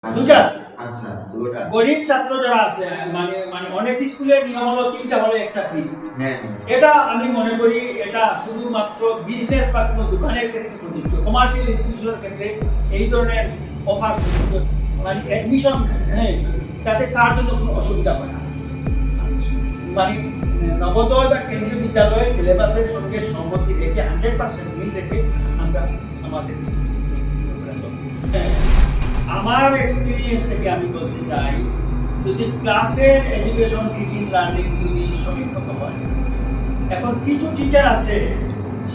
দুটো আছে। আচ্ছা, দুটো আছে। গরিব ছাত্র যারা আছে মানে মানে অনেক স্কুলের নিয়ম হলো 3টা হলে একটা ফ্রি। হ্যাঁ। এটা আমি মনে করি এটা শুধুমাত্র বিজনেস বা কোনো দোকানের ক্ষেত্রে প্রযোজ্য। কমার্শিয়াল ইনস্টিটিউশনের ক্ষেত্রে এই ধরনের অফার প্রযোজ্য, মানে অ্যাডমিশন নেই তাতে তার জন্য কোনো অসুবিধা হয় না। মানে নবোদয় বা কেন্দ্রীয় বিদ্যালয়ের সিলেবাসের সঙ্গে সংগতি রেখে 100% মিল রেখে আমরা আমাদের আমার এক্সপিরিয়েন্স থেকে আমি বলতে চাই, যদি ক্লাসের এডুকেশন টিচিং লার্নিং যদি সঠিক মতো হয়, এখন কিছু টিচার আছে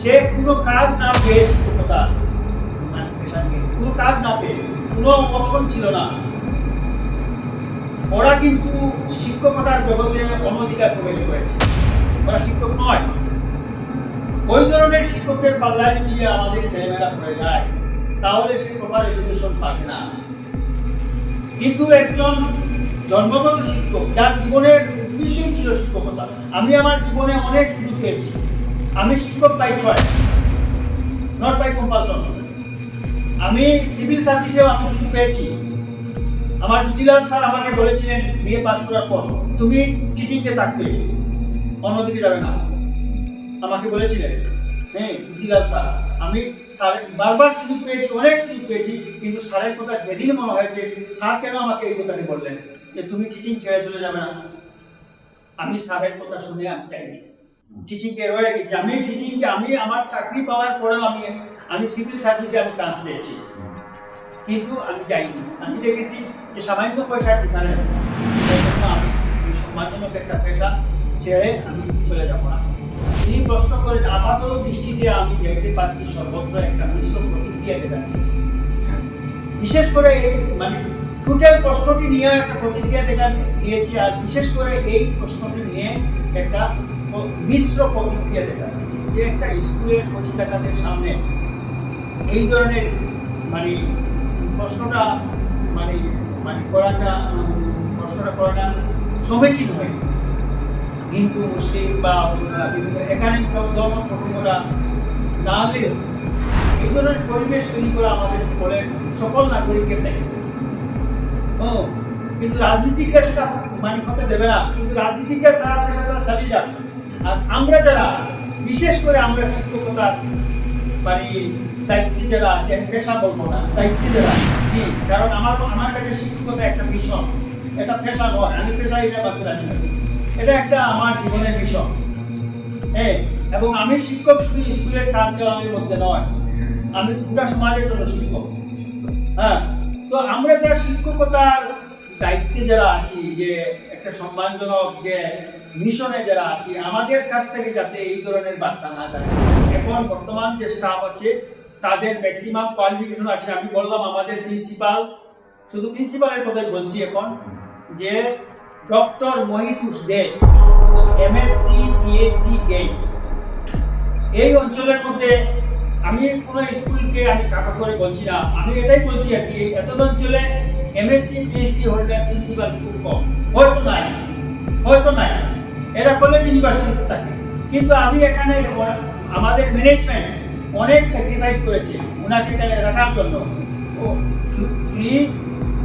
সে কোনো কাজ না পেয়ে শিক্ষকতা মানে পেশা নিয়ে কোনো কাজ না পেয়ে কোনো অপশন ছিল না, ওরা কিন্তু শিক্ষকতার জগতে অনধিকার প্রবেশ করেছে, ওরা শিক্ষক নয়। ওই ধরনের শিক্ষকের পাল্লায় যদি আমাদের ছেলেমেয়েরা পড়ে যায় তাহলে সে প্রপার এডুকেশন পাবে না। কিন্তু একজন জন্মগত শিক্ষক যার জীবনের উদ্দেশ্যই ছিল শিক্ষকতা, আমি আমার জীবনে অনেক সুযোগ পেয়েছি, আমি শিক্ষক by choice not by compulsion. আমি সিভিল সার্ভিসেও আমি সুযোগ পেয়েছি। আমার জুজিলাল স্যার আমাকে বলেছিলেন বিএ পাস করার পর তুমি টিচিংয়ে থাকবে, অন্যদিকে যাবে না, আমাকে বলেছিলেন। হ্যাঁ, জুজিলাল স্যার, আমি স্যারের বারবার সুযোগ পেয়েছি, অনেক সুযোগ পেয়েছি, কিন্তু স্যারের কথা যেদিন মনে হয়েছে স্যার কেন আমাকে এই কথাটি বললেন যে তুমি টিচিং ছেড়ে চলে যাবে না, আমি স্যারের কথা শুনে আমি চাইনি, টিচিংকে রয়ে গেছি। আমি টিচিংকে আমি আমার চাকরি পাওয়ার পরেও আমি সিভিল সার্ভিসে আমি চান্স পেয়েছি, কিন্তু আমি যাইনি। আমি দেখেছি যে সামান্য পয়সার ডিফারেন্স, আমি সম্মানজনক একটা পেশা ছেড়ে আমি চলে যাবো না। তিনি প্রশ্ন করে আপাতত দৃষ্টিতে আমি দেখতে পাচ্ছি সর্বত্র একটা মিশ্র প্রতিক্রিয়া দেখা দিয়েছে। বিশেষ করে এই মানে টোটাল প্রশ্নটি নিয়ে একটা প্রতিক্রিয়া দেখা দিয়েছি, আর বিশেষ করে এই প্রশ্নটি নিয়ে একটা মিশ্র প্রতিক্রিয়া দেখা দিয়েছে যে একটা স্কুলের কচিকাচাদের সামনে এই ধরনের মানে প্রশ্নটা মানে মানে প্রশ্নটা করাটা সমীচীন হয়। হিন্দু মুসলিম বা বিভিন্ন এখানে ধর্ম প্রসঙ্গটা না হলেও এই ধরনের পরিবেশ তৈরি করা আমাদের সকল নাগরিকের দায়িত্ব। কিন্তু রাজনীতিকে সেটা মানে হতে দেবে না, কিন্তু রাজনীতিকে তারা পেশাদার চালিয়ে যাবে। আর আমরা যারা বিশেষ করে আমরা শিক্ষকতার মানে দায়িত্বে যারা আছে, আমি পেশা বলবো না, দায়িত্বে যারা কি, কারণ আমার কাছে শিক্ষকতা একটা মিশন, এটা পেশা নয়, আমি পেশা এটা বাদ রাখি, এটা একটা আমার জীবনের মিশন। হ্যাঁ, এবং আমি শিক্ষক শুধু স্কুলের চার দেওয়ালের মধ্যে নয়, আমি গোটা সমাজের জন্য শিক্ষক। হ্যাঁ, তো আমরা যারা শিক্ষকতার দায়িত্বে যারা আছি, যে একটা সম্মানজনক যে মিশনে যারা আছি, আমাদের কাছ থেকে যাতে এই ধরনের বার্তা না যায়। এখন বর্তমান যে স্টাফ আছে তাদের ম্যাক্সিমাম কোয়ালিফিকেশন আছে। আমি বললাম আমাদের প্রিন্সিপাল, শুধু প্রিন্সিপালের কথাই বলছি এখন, যে ডক্টর মহিতুষ দে এমএসসি পিএইচডি গেট। এই অঞ্চলের মধ্যে আমি কোনো স্কুলকে আমি কাটা করে বলছি না, আমি এটাই বলছি আর কি, এত অঞ্চলে এমএসসি পিএইচডি হোল্ডার প্রিন্সিপাল খুব কম, হয়তো নাই, এরা কলেজ ইউনিভার্সিটিতে থাকে। কিন্তু আমি এখানে আমাদের ম্যানেজমেন্ট অনেক স্যাক্রিফাইস করেছে ওনাকে এখানে রাখার জন্য, ফ্রি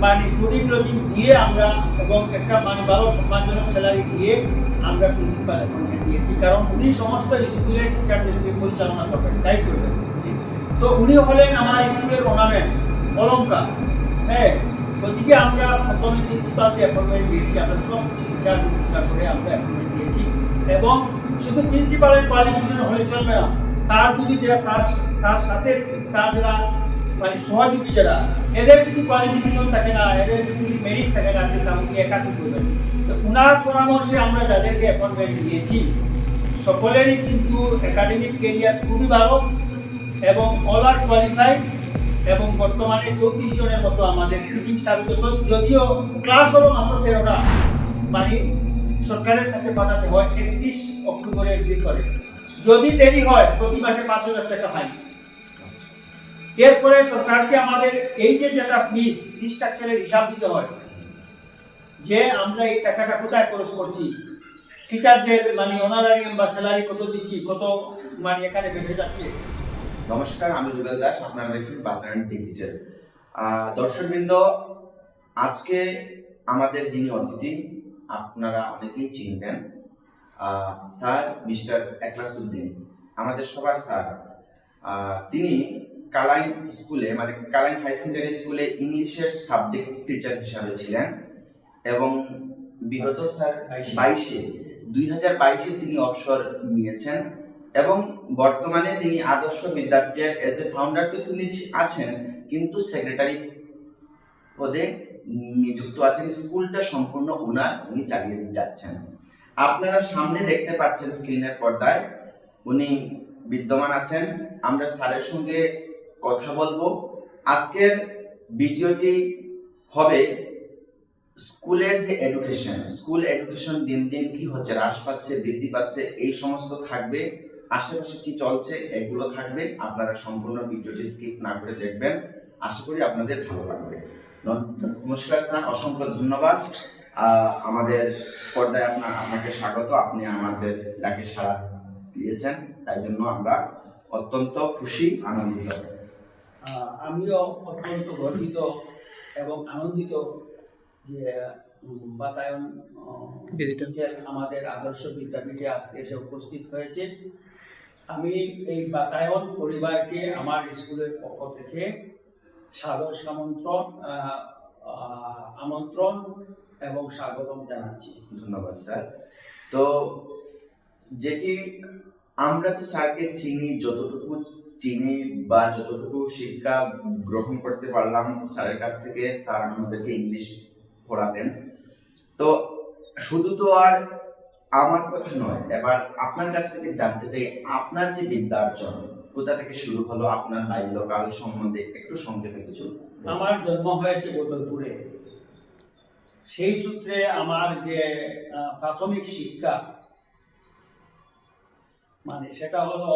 মানে ফুডিং লজিং দিয়ে আমরা, এবং একটা মানে ভালো সম্মানজনক স্যালারি দিয়ে আমরা প্রিন্সিপাল অ্যাপয়েন্টমেন্ট দিয়েছি, কারণ উনি সমস্ত স্কুলের টিচারদেরকে পরিচালনা করবেন, গাইড করবেন। তো উনি হলেন আমার স্কুলের অর্নামেন্ট, অলঙ্কার। হ্যাঁ, গতিকে আমরা প্রথমে প্রিন্সিপালকে অ্যাপয়েন্টমেন্ট দিয়েছি, আমরা সব কিছু বিচার বিবেচনা করে আমরা অ্যাপয়েন্টমেন্ট দিয়েছি। এবং শুধু প্রিন্সিপালের কোয়ালিফিকেশন হলে চলবে না, তার যদি তার সাথে তার যারা মানে সহযোগী যারা, এদের যদি কোয়ালিফিকেশন থাকে না, এদের যদি মেরিট থাকে না, তাহলে একা কি করবেন। তো উনার পরামর্শে আমরা যাদেরকে অ্যাপয়েন্টমেন্ট দিয়েছি সকলেরই কিন্তু একাডেমিক কেরিয়ার খুবই ভালো এবং অল আর কোয়ালিফাইড, এবং বর্তমানে 34 জনের মতো আমাদের টিচিং স্টাফ, যদিও ক্লাস হলো মাত্র 13টা, মানে সরকারের কাছে পাঠাতে হয় 31 অক্টোবরের ভিতরে। যদি দেরি হয় প্রতি মাসে 5,000 টাকা ফাইন। এরপরে সরকারকে আমাদের এই যে যেটা ফিস স্ট্রাকচারের হিসাব দিতে হয়, যে আমরা এই টাকাটা কোথায় খরচ করছি, টিচারদের মানে অনারারিয়াম বা স্যালারি কত দিচ্ছি, কত মানে এখানে বেঁচে যাচ্ছে। নমস্কার, আমি রুবেল দাস, আপনারা দেখছেন বাংলা ডিজিটাল। দর্শকবৃন্দ, আজকে আমাদের যিনি অতিথি আপনারা অনেকেই চিনবেন, স্যার মিস্টার একলাসউদ্দিন, আমাদের সবার স্যার। তিনি কালাইন স্কুলে মানে কালাইন হাই সেকেন্ডারি স্কুলে ইংলিশের সাবজেক্ট টিচার হিসাবে ছিলেন এবং বিগত স্যার 2022-এ তিনি অবসর নিয়েছেন এবং বর্তমানে তিনি আদর্শ বিদ্যাপীঠের এজ এ ফাউন্ডার তো তিনি আছেন, কিন্তু সেক্রেটারি পদে নিযুক্ত আছেন। স্কুলটা সম্পূর্ণ উনি চালিয়ে যাচ্ছেন। আপনারা সামনে দেখতে পাচ্ছেন স্ক্রিনের পর্দায় উনি বিদ্যমান আছেন। আমরা স্যারের সঙ্গে কথা বলবো। আজকের ভিডিওটি হবে স্কুলের যে স্কুল এডুকেশন দিন দিন কি হচ্ছে, হ্রাস পাচ্ছে, বৃদ্ধি পাচ্ছে, এই সমস্ত থাকবে। আশেপাশে কি চলছে এগুলো থাকবে। আপনারা সম্পূর্ণ ভিডিওটি স্কিপ না করে দেখবেন, আশা করি আপনাদের ভালো লাগবে। নমস্কার স্যার, অসংখ্য ধন্যবাদ। আমাদের পর্দায় আপনাকে স্বাগত। আপনি আমাদের ডাকে সাড়া দিয়েছেন, তাই জন্য আমরা অত্যন্ত খুশি, আনন্দিত। আমিও অত্যন্ত গর্বিত এবং আনন্দিত যে বাতায়ন আমাদের আদর্শ বিদ্যাপীঠে আজকে এসে উপস্থিত হয়েছে। আমি এই বাতায়ন পরিবারকে আমার স্কুলের পক্ষ থেকে সাদর আমন্ত্রণ এবং স্বাগতম জানাচ্ছি। ধন্যবাদ স্যার। তো যেটি আমরা তো স্যারকে যতটুকু চিনি বা যতটুকু শিক্ষা গ্রহণ করতে পারলাম স্যারের কাছ থেকে, স্যার আমাদেরকে ইংলিশ পড়াতেন। তো শুধু তো আর আমার কথা নয়, এবার আপনার কাছ থেকে জানতে চাই আপনার যে বিদ্যার্জন কোথা থেকে শুরু হলো, আপনার বাল্যকাল সম্বন্ধে একটু সংক্ষেপে কিছু। আমার জন্ম হয়েছে বদলপুরে। সেই সূত্রে আমার যে প্রাথমিক শিক্ষা মানে সেটা হলো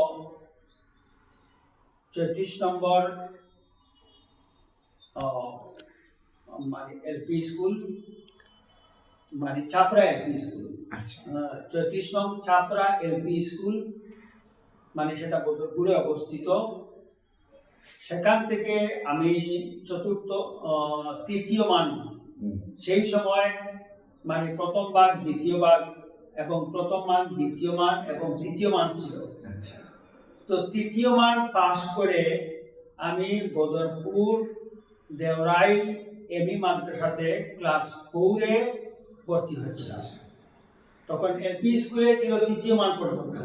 34 নম্বর মানে এলপি স্কুল, মানে ছাপরা এলপি স্কুল। 34 নং ছাপরা এলপি স্কুল, মানে সেটা বদরপুরে অবস্থিত। সেখান থেকে আমি তৃতীয় মান, সেই সময় মানে প্রথম ভাগ, দ্বিতীয় ভাগ এবং প্রথম মান, দ্বিতীয় মান এবং তৃতীয় মান ছিল। তো তৃতীয় মান পাস করে আমি বদরপুর দেওরাই এমই মাদ্রাসাতে ক্লাস 4-এ ভর্তি হয়েছিলাম। তখন এলপি স্কুলে ছিল তৃতীয় মান পর্যন্ত,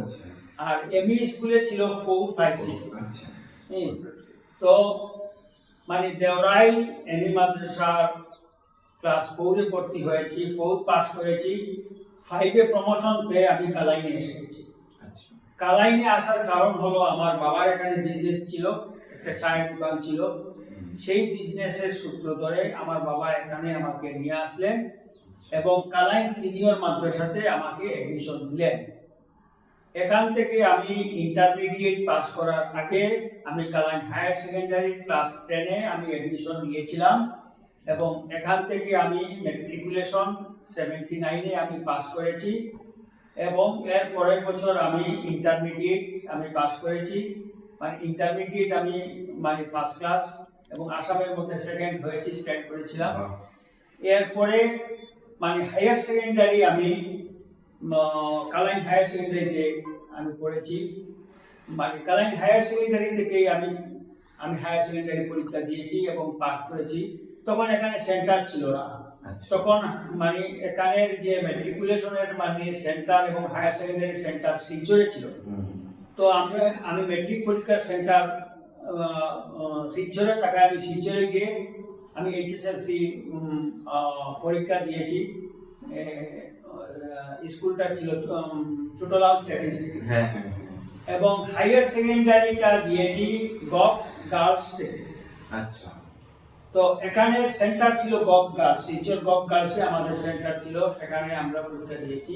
আর এমই স্কুলে ছিল 4, 5, 6। তো মানে দেওরাই এমই মাদ্রাসার ক্লাস 4-এ ভর্তি হয়েছি, 4 পাস করেছি। 5-এ প্রমোশন পেয়ে আমি কালাইনে এসে গেছি। কালাইনে আসার কারণ হলো আমার বাবার এখানে বিজনেস ছিল, একটা চায়ের দোকান ছিল। সেই বিজনেসের সূত্র ধরে আমার বাবা এখানে আমাকে নিয়ে আসলেন এবং কালাইন সিনিয়র মাদ্রাসাতে আমাকে অ্যাডমিশন দিলেন। এখান থেকে আমি ইন্টারমিডিয়েট পাস করার আগে আমি কালাইন হায়ার সেকেন্ডারি ক্লাস 10-এ আমি অ্যাডমিশন নিয়েছিলাম এবং এখান থেকে আমি ম্যাট্রিকুলেশন 79-এ আমি পাস করেছি এবং এর পরের বছর আমি ইন্টারমিডিয়েট আমি পাস করেছি। মানে ইন্টারমিডিয়েট আমি মানে ফার্স্ট ক্লাস এবং আসামের মধ্যে সেকেন্ড হয়েছি, স্ট্যান্ড করেছিলাম। এরপরে মানে হায়ার সেকেন্ডারি আমি কালাইন হায়ার সেকেন্ডারিতে আমি পড়েছি। মানে কালাইন হায়ার সেকেন্ডারি থেকেই আমি হায়ার সেকেন্ডারি পরীক্ষা দিয়েছি এবং পাস করেছি। তখন এখানে সেন্টার ছিল না, তখন মানে এখানের যে ম্যাট্রিকুলেশনের মানে সেন্টার এবং হায়ার সেকেন্ডারি সেন্টার শিলচরে ছিল। তো আমি ম্যাট্রিক পরীক্ষার সেন্টার শিলচরের টাকায় আমি শিলচরে গিয়ে আমি HSLC পরীক্ষা দিয়েছি। স্কুলটা ছিল ছোটলাল সেকেন্ড স্কুল এবং হায়ার সেকেন্ডারিটা দিয়েছি গভ গার্লস থেকে। আচ্ছা। তো এখানে সেন্টার ছিল গভ গার্লস, শিলচর গভ গার্লসে আমাদের সেন্টার ছিল, সেখানে আমরা পরীক্ষা দিয়েছি।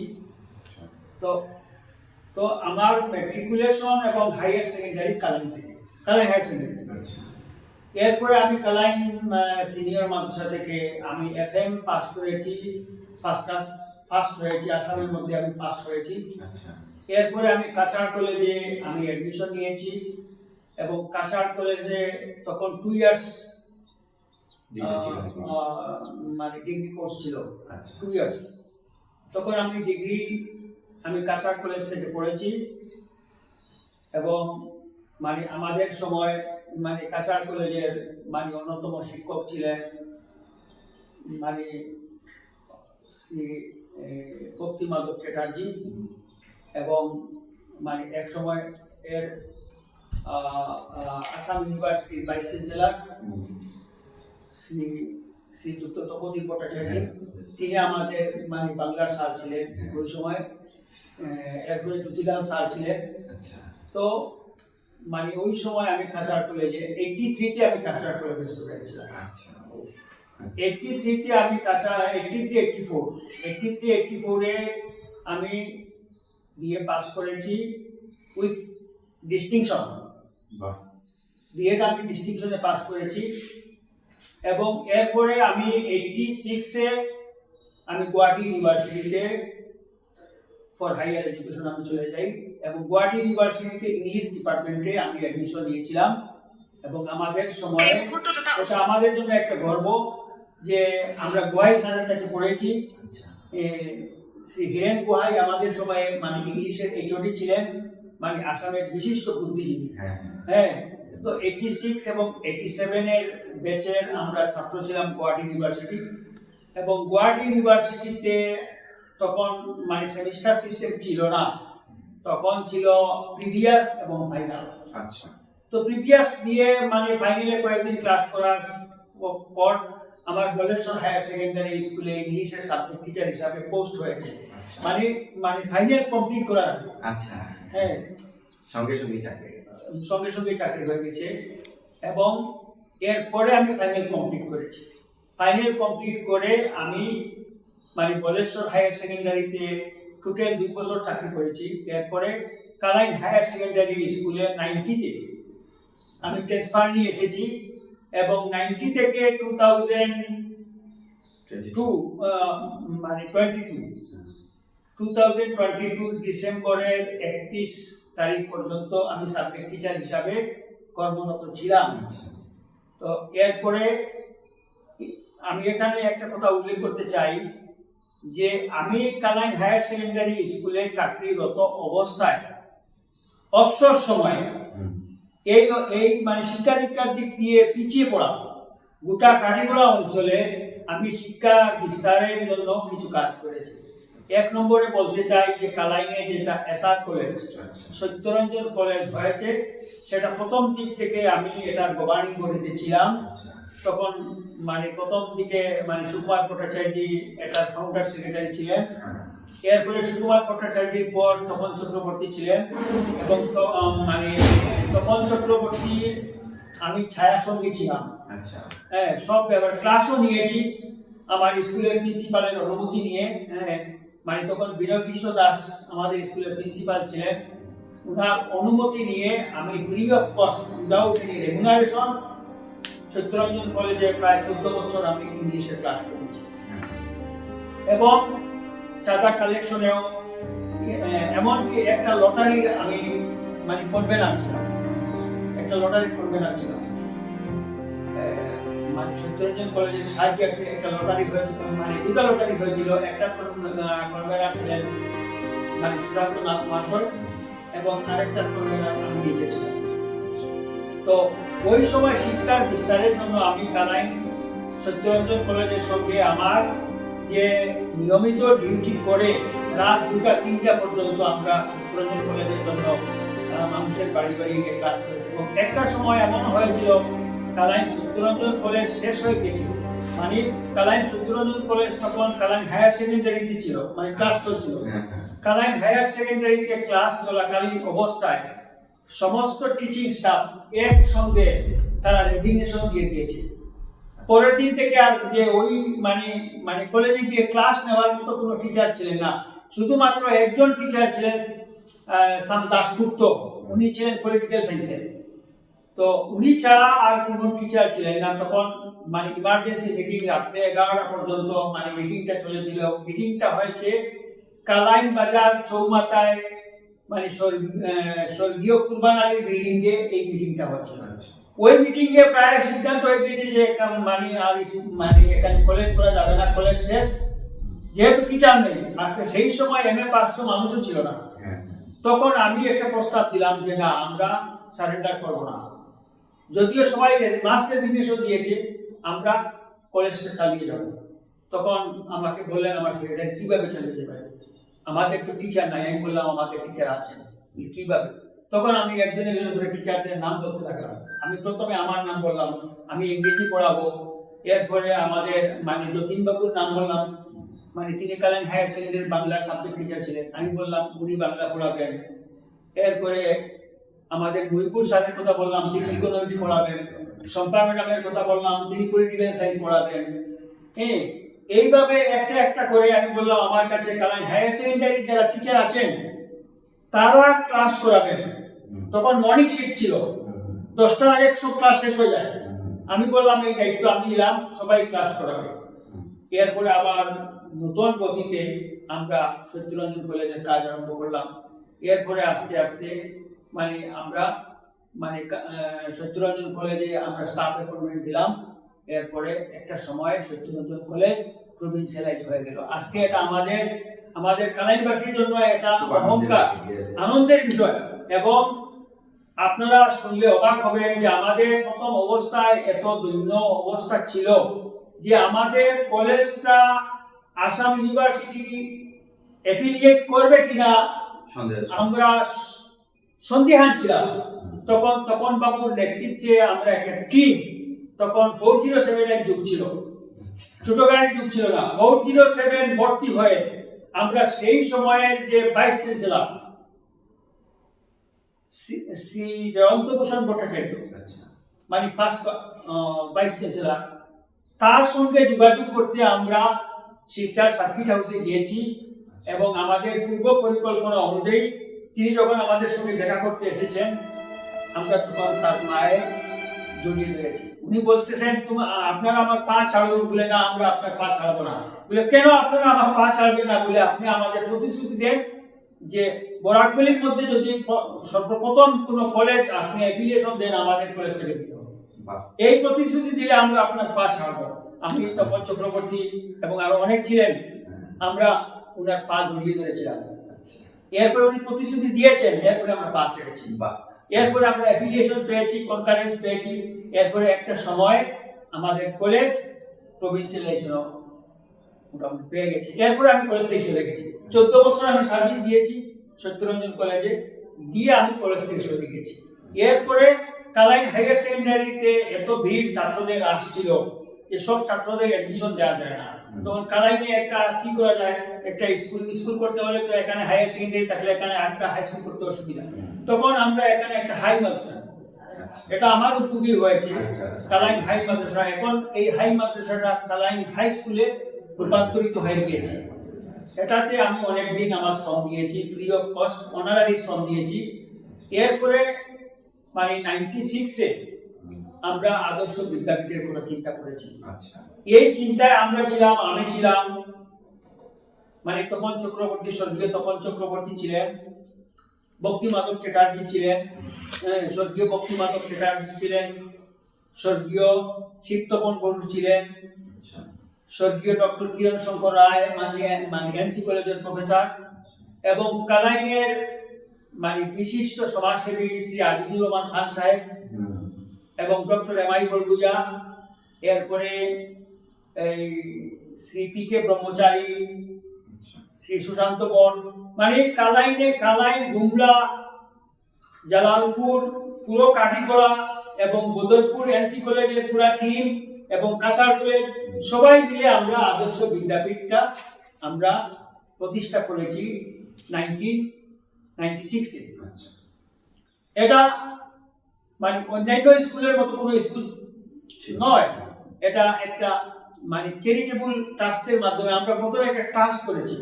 তো আমার ম্যাট্রিকুলেশন এবং হায়ার সেকেন্ডারি কালাইন থেকে, কালাইন হায়ার সেকেন্ডারি। এরপরে আমি কালাইন সিনিয়র মাদ্রাসা থেকে আমি FM পাস করেছি, ফার্স্ট হয়েছি, আসামের মধ্যে আমি ফার্স্ট হয়েছি। এরপরে আমি কাছাড় কলেজে আমি অ্যাডমিশন নিয়েছি এবং কাছাড় কলেজে তখন 2 ইয়ার্স মানে ডিগ্রি কোর্স ছিল আচ্ছা 2 ইয়ার্স। তখন আমি ডিগ্রি আমি কাসার কলেজ থেকে পড়েছি এবং মানে আমাদের সময় মানে কাসার কলেজের মানে অন্যতম শিক্ষক ছিলেন মানে শ্রী ভক্তিমাধব চ্যাটার্জি এবং মানে এক সময় এর আসাম ইউনিভার্সিটির ভাইস চ্যান্সেলর শ্রী শ্রীযুক্ত তপতি ভট্টাচার্য, তিনি আমাদের মানে বাংলার স্যার ছিলেন ওই সময়। এরপরে জ্যোতিলাল স্যার ছিলেন। আচ্ছা তো মানে ওই সময় আমি কাসার কলেজে 83-তে আমি কাসার কলেজে স্টুডেন্ট ছিলাম। আচ্ছা 83-তে আমি কাসার 83-84-এ আমি বিএ পাস করেছি উইথ ডিস্টিংশন। বাহ বিএটা আমি ডিস্টিংশনে পাস করেছি এবং এরপরে আমি 86-এ আমি গুয়াহাটি ইউনিভার্সিটিতে ফর হাইয়ার এডুকেশন আমি চলে যাই এবং গুয়াহাটি ইউনিভার্সিটিতে ইংলিশ ডিপার্টমেন্টে আমি অ্যাডমিশন নিয়েছিলাম এবং আমাদের সময়ে এটা আমাদের জন্য একটা গর্ব যে আমরা গোহাই স্যারের কাছে পড়েছি। আচ্ছা শ্রী হীরেন গোহাই আমাদের সময়ে মানে ইংলিশের এইচওডি ছিলেন, মানে আসামের বিশিষ্ট বুদ্ধিজীবী। হ্যাঁ হ্যাঁ, তো 86 এবং 87-এর ব্যাচের আমরা ছাত্র ছিলাম গুয়াহাটি ইউনিভার্সিটি এবং গুয়াহাটি ইউনিভার্সিটিতে তখন মানে সেমিস্টার সিস্টেম ছিল না, তখন ছিল প্রিভিয়াস এবং ফাইনাল। আচ্ছা তো প্রিভিয়াস দিয়ে মানে ফাইনালে কয়েকদিন ক্লাস করার পর আমার বলেশ্বর হায়ার সেকেন্ডারি স্কুলে ইংলিশের সাবজেক্ট টিচার হিসাবে পোস্ট হয়েছে, মানে মানে ফাইনাল কমপ্লিট করার। আচ্ছা হ্যাঁ, সঙ্গে সঙ্গে চাকরি সঙ্গে সঙ্গে চাকরি হয়ে গেছে এবং এরপরে আমি ফাইনাল কমপ্লিট করেছি। ফাইনাল কমপ্লিট করে আমি মানে বলেশ্বর হায়ার সেকেন্ডারিতে টোটাল 2 বছর চাকরি করেছি। এরপরে কালাইন হায়ার সেকেন্ডারি স্কুলে 90-তে আমি ট্রান্সফার নিয়ে এসেছি এবং 90 থেকে 2022 মানে 2022 ডিসেম্বরের 31 তারিখ পর্যন্ত আমি সাবজেক্ট টিচার হিসাবে কর্মরত ছিলাম। তো এরপরে আমি এখানে একটা কথা উল্লেখ করতে চাই যে আমি কালাইন হায়ার সেকেন্ডারি স্কুলে চাকরিরত অবস্থায় অবসর সময় এই মানে শিক্ষা দীক্ষার দিক দিয়ে পিছিয়ে পড়া গোটা কাটিগড়া অঞ্চলে আমি শিক্ষা বিস্তারের জন্য কিছু কাজ করেছি। 1 নম্বরে বলতে চাই যে কালাইনে যেটা এসআর কলেজ সত্যরঞ্জন কলেজ হয়েছে, সেটা প্রথম দিক থেকে আমি এটার গভর্নিং বডিতে ছিলাম। তখন মানে প্রথম দিকে মানে সুকুমার ভট্টাচার্য এটার ফাউন্ডার সেক্রেটারি ছিলেন, এরপরে সুকুমার ভট্টাচার্যের পর তপন চক্রবর্তী ছিলেন এবং মানে তপন চক্রবর্তীর আমি ছায়া সঙ্গী ছিলাম। হ্যাঁ, সব ব্যাপার ক্লাসও নিয়েছি আমার স্কুলের প্রিন্সিপালের অনুমতি নিয়ে। হ্যাঁ, মানে তখন বিনয় বিশ্ব দাস আমাদের স্কুলের প্রিন্সিপাল ছিলেন, ওনার অনুমতি নিয়ে আমি free of cost without any remuneration Satyaranjan কলেজে প্রায় 14 বছর আমি ইংলিশের ক্লাস করেছি এবং চাঁদা কালেকশনেও এমনকি একটা লটারির আমি মানে কনভেনার ছিলাম, একটা লটারির কনভেনার ছিলাম। মানে সত্যরঞ্জন কলেজের সাহায্যে একটা লটারি হয়েছিল, মানে 2টা লটারি হয়েছিল। একটা কনভেনার ছিলেন মানে সুরেন্দ্রনাথ মহাশয় এবং আরেকটা কনভেনার আমি নিজে ছিলাম। তো ওই সময় শিক্ষার বিস্তারের জন্য আমি কালাইন সত্যরঞ্জন কলেজের সঙ্গে আমার যে নিয়মিত ডিউটি করে রাত 2টা-3টা পর্যন্ত আমরা সত্যরঞ্জন কলেজের জন্য মানুষের বাড়ি বাড়ি গিয়ে ক্লাস করেছি এবং একটা সময় এমন হয়েছিল কালাইন সত্যরঞ্জন কলেজ শেষ হয়ে গিয়েছিল, মানে কালাইন সত্যরঞ্জন কলেজ তখন কালাইন হায়ার সেকেন্ডারিতে ছিল, মানে ক্লাস চলছিল। কালাইন হায়ার সেকেন্ডারিতে ক্লাস চলাকালীন অবস্থায় সমস্ত টিচিং স্টাফ একসঙ্গে তারা রেজিগনেশন দিয়ে দিয়েছে। পরের দিন থেকে আর যে ওই মানে মানে কলেজে গিয়ে ক্লাস নেওয়ার মতো কোনো টিচার ছিলেন না, শুধুমাত্র একজন টিচার ছিলেন সাম দাশগুপ্ত, উনি ছিলেন পলিটিক্যাল সায়েন্সের। তো উনি ছাড়া আর কোনো টিচার ছিলেন না। তখন মানে ইমার্জেন্সি মিটিং রাত্রে 11টা পর্যন্ত মানে মিটিংটা চলেছিল। মিটিংটা হয়েছে কালাইন বাজার চৌমাথায়, মানে স্বর্গীয় কুরবান আলীর বিল্ডিং এ এই মিটিংটা হয়েছিল। ওই মিটিং এ প্রায় সিদ্ধান্ত হয়ে গিয়েছে যে মানে আর মানে এখানে কলেজ করা যাবে না, কলেজ শেষ, যেহেতু টিচার নেই। আর সেই সময় এমএ পাস তো মানুষও ছিল না। তখন আমি একটা প্রস্তাব দিলাম যে না, আমরা সারেন্ডার করবো না, যদিও সবাই মাস রেজিগনেশন দিয়েছে, আমরা কলেজটা চালিয়ে যাব। তখন আমাকে বললেন আমার সেক্রেটারি, কিভাবে চালিয়ে যাবে, আমাদের তো টিচার নাই। আমি বললাম আমাদের টিচার আছেন, কিভাবে? তখন আমি একজন একজন করে টিচারদের নাম বলতে লাগলাম। আমি প্রথমে আমার নাম বললাম, আমি ইংরেজি পড়াবো। এরপরে আমাদের মানে যতীন বাবুর নাম বললাম, মানে তিনি কালাইন হায়ার সেকেন্ডারি বাংলার সাবজেক্ট টিচার ছিলেন, আমি বললাম উনি বাংলা পড়াবেন। এরপরে আমাদের মহিপুর স্যারের কথা বললাম, তিনি ইকোনমিক্স পড়াবেন। শম্পা ম্যাডামের কথা বললাম, তিনি পলিটিক্যাল সায়েন্স পড়াবেন। এইভাবে একটা একটা করে আমি বললাম আমার কাছে কালাইন হায়ার সেকেন্ডারি যারা টিচার আছেন তারা ক্লাস করাবেন। তখন মর্নিং শিফট ছিল, 10টার আগে সব ক্লাস শেষ হয়ে যায়। আমি বললাম এই দায়িত্ব আমি নিলাম, সবাই ক্লাস করাবে। এরপরে আবার নতুন গতিতে আমরা সত্যরঞ্জন কলেজের কাজ আরম্ভ করলাম। এরপরে আস্তে আস্তে মানে আমরা মানে সত্যরঞ্জন কলেজে আমরা স্টাফ অ্যাপয়েন্টমেন্ট দিলাম। এরপরে একটা সময় সত্যরঞ্জন কলেজ প্রভিন্সিয়ালাইজ হয়ে গেল। আজকে এটা আমাদের কালাইনবাসীর জন্য এটা অহংকার, আনন্দের বিষয়। এবং আপনারা শুনলে অবাক হবেন যে আমাদের প্রথম অবস্থায় এত দৈন্য অবস্থা ছিল যে আমাদের কলেজটা আসাম ইউনিভার্সিটি এফিলিয়েট করবে কিনা আমরা সন্দিহান ছিলাম। তখন তপন বাবুর নেতৃত্বে আমরা একটা টিম, তখন 407 এর যুগ ছিল, ছোট গাড়ির যুগ ছিল না, 407 ভর্তি হয়ে আমরা সেই সময়ের যে ভাইস চ্যান্সেলর শ্রী জয়ন্তভূষণ ভট্টাচার্য, মানে ফার্স্ট ভাইস চ্যান্সেলর, তার সঙ্গে যোগাযোগ করতে আমরা শিলচর সার্কিট হাউসে গিয়েছি। এবং আমাদের পূর্ব পরিকল্পনা অনুযায়ী তিনি যখন আমাদের সঙ্গে দেখা করতে এসেছেন, আমরা তখন তার মায়ের জড়িয়ে ধরেছি। উনি বলতেছেন আপনারা আমার পা ছাড়ুন, বলে না আমরা আপনার পা ছাড়বো না। বলে কেন আপনারা আমার পা ছাড়বেন না? বলে আপনি আমাদের প্রতিশ্রুতি দেন যে বরাকবেলির মধ্যে যদি সর্বপ্রথম কোন কলেজ আপনি অ্যাফিলিয়েশন দেন, আমাদের কলেজটাকে দিতে হবে। এই প্রতিশ্রুতি দিলে আমরা আপনার পা ছাড়বো। আমি তপন চক্রবর্তী এবং আরো অনেক ছিলেন, আমরা উনার পা জড়িয়ে ধরেছিলাম। এরপরে উনি প্রতিশ্রুতি দিয়েছেন, এরপরে আমরা পা ছেড়েছি। এরপরে আমরা অ্যাফিলিয়েশন পেয়েছি, কনকারেন্স পেয়েছি। এরপরে একটা সময় আমাদের কলেজ প্রভিন্সিয়ালাইজেশন মোটামুটি পেয়ে গেছে। এরপরে আমি কলেজ থেকে চলে গেছি। 14 বছর আমি সার্ভিস দিয়েছি সত্যরঞ্জন কলেজে, দিয়ে আমি কলেজ থেকে চলে গেছি। এরপরে কালাইন হায়ার সেকেন্ডারিতে এত ভিড় ছাত্রদের আসছিল যে সব ছাত্রদের অ্যাডমিশন দেওয়া যায় না। তখন কালাইনে একটা কি করা যায়, একটা স্কুল করতে হলে তো এখানে হায়ার সেকেন্ডারি থাকলে এখানে একটা হাই স্কুল করতে অসুবিধা। তখন আমরা এখানে একটা হাই মাদ্রাসা, এটা আমার উদ্যোগী হয়েছে, কালাইন হাই মাদ্রাসা। এখন এই হাই মাদ্রাসাটা কালাইন হাই স্কুলে রূপান্তরিত হয়ে গিয়েছে। এটাতে আমি অনেকদিন আমার শ্রম দিয়েছি, ফ্রি অফ কস্ট অনারারি শ্রম দিয়েছি। এরপরে মানে 96-এ আমরা আদর্শ বিদ্যাপীঠের কথা চিন্তা করেছি। এই চিন্তায় আমরা ছিলাম, আমি ছিলাম, মানে তপন চক্রবর্তী, স্বর্গীয় তপন চক্রবর্তী ছিলেন, ভক্তি মাধব চ্যাটার্জি ছিলেন, স্বর্গীয় ভক্তি মাধব চ্যাটার্জি ছিলেন, স্বর্গীয় শিবতপন বড়ু ছিলেন, স্বর্গীয় ডক্টর কিরণ শঙ্কর রায় মানে এনসি কলেজের প্রফেসর, এবং কালাইনের মানে বিশিষ্ট সমাজসেবী শ্রী আজিজুর রহমান খান সাহেব এবং ডক্টর এমআই বরগুইয়া, এরপরে এই শ্রী পি.কে ব্রহ্মচারী, শ্রী সুশান্ত বন, মানে কালাইন, গুমলা, জালালপুর, পুরো কাঠিগড়া এবং বদরপুর এনসি কলেজের পুরা টিম এবং কাসার কলেজ সবাই মিলে আমরা আদর্শ বিদ্যাপীঠটা আমরা প্রতিষ্ঠা করেছি 1996-এ। এটা মানে অন্যান্য স্কুলের মতো কোনো স্কুল নয়, এটা একটা মানে চ্যারিটেবল ট্রাস্টের মাধ্যমে আমরা প্রথমে একটা ট্রাস্ট করেছি,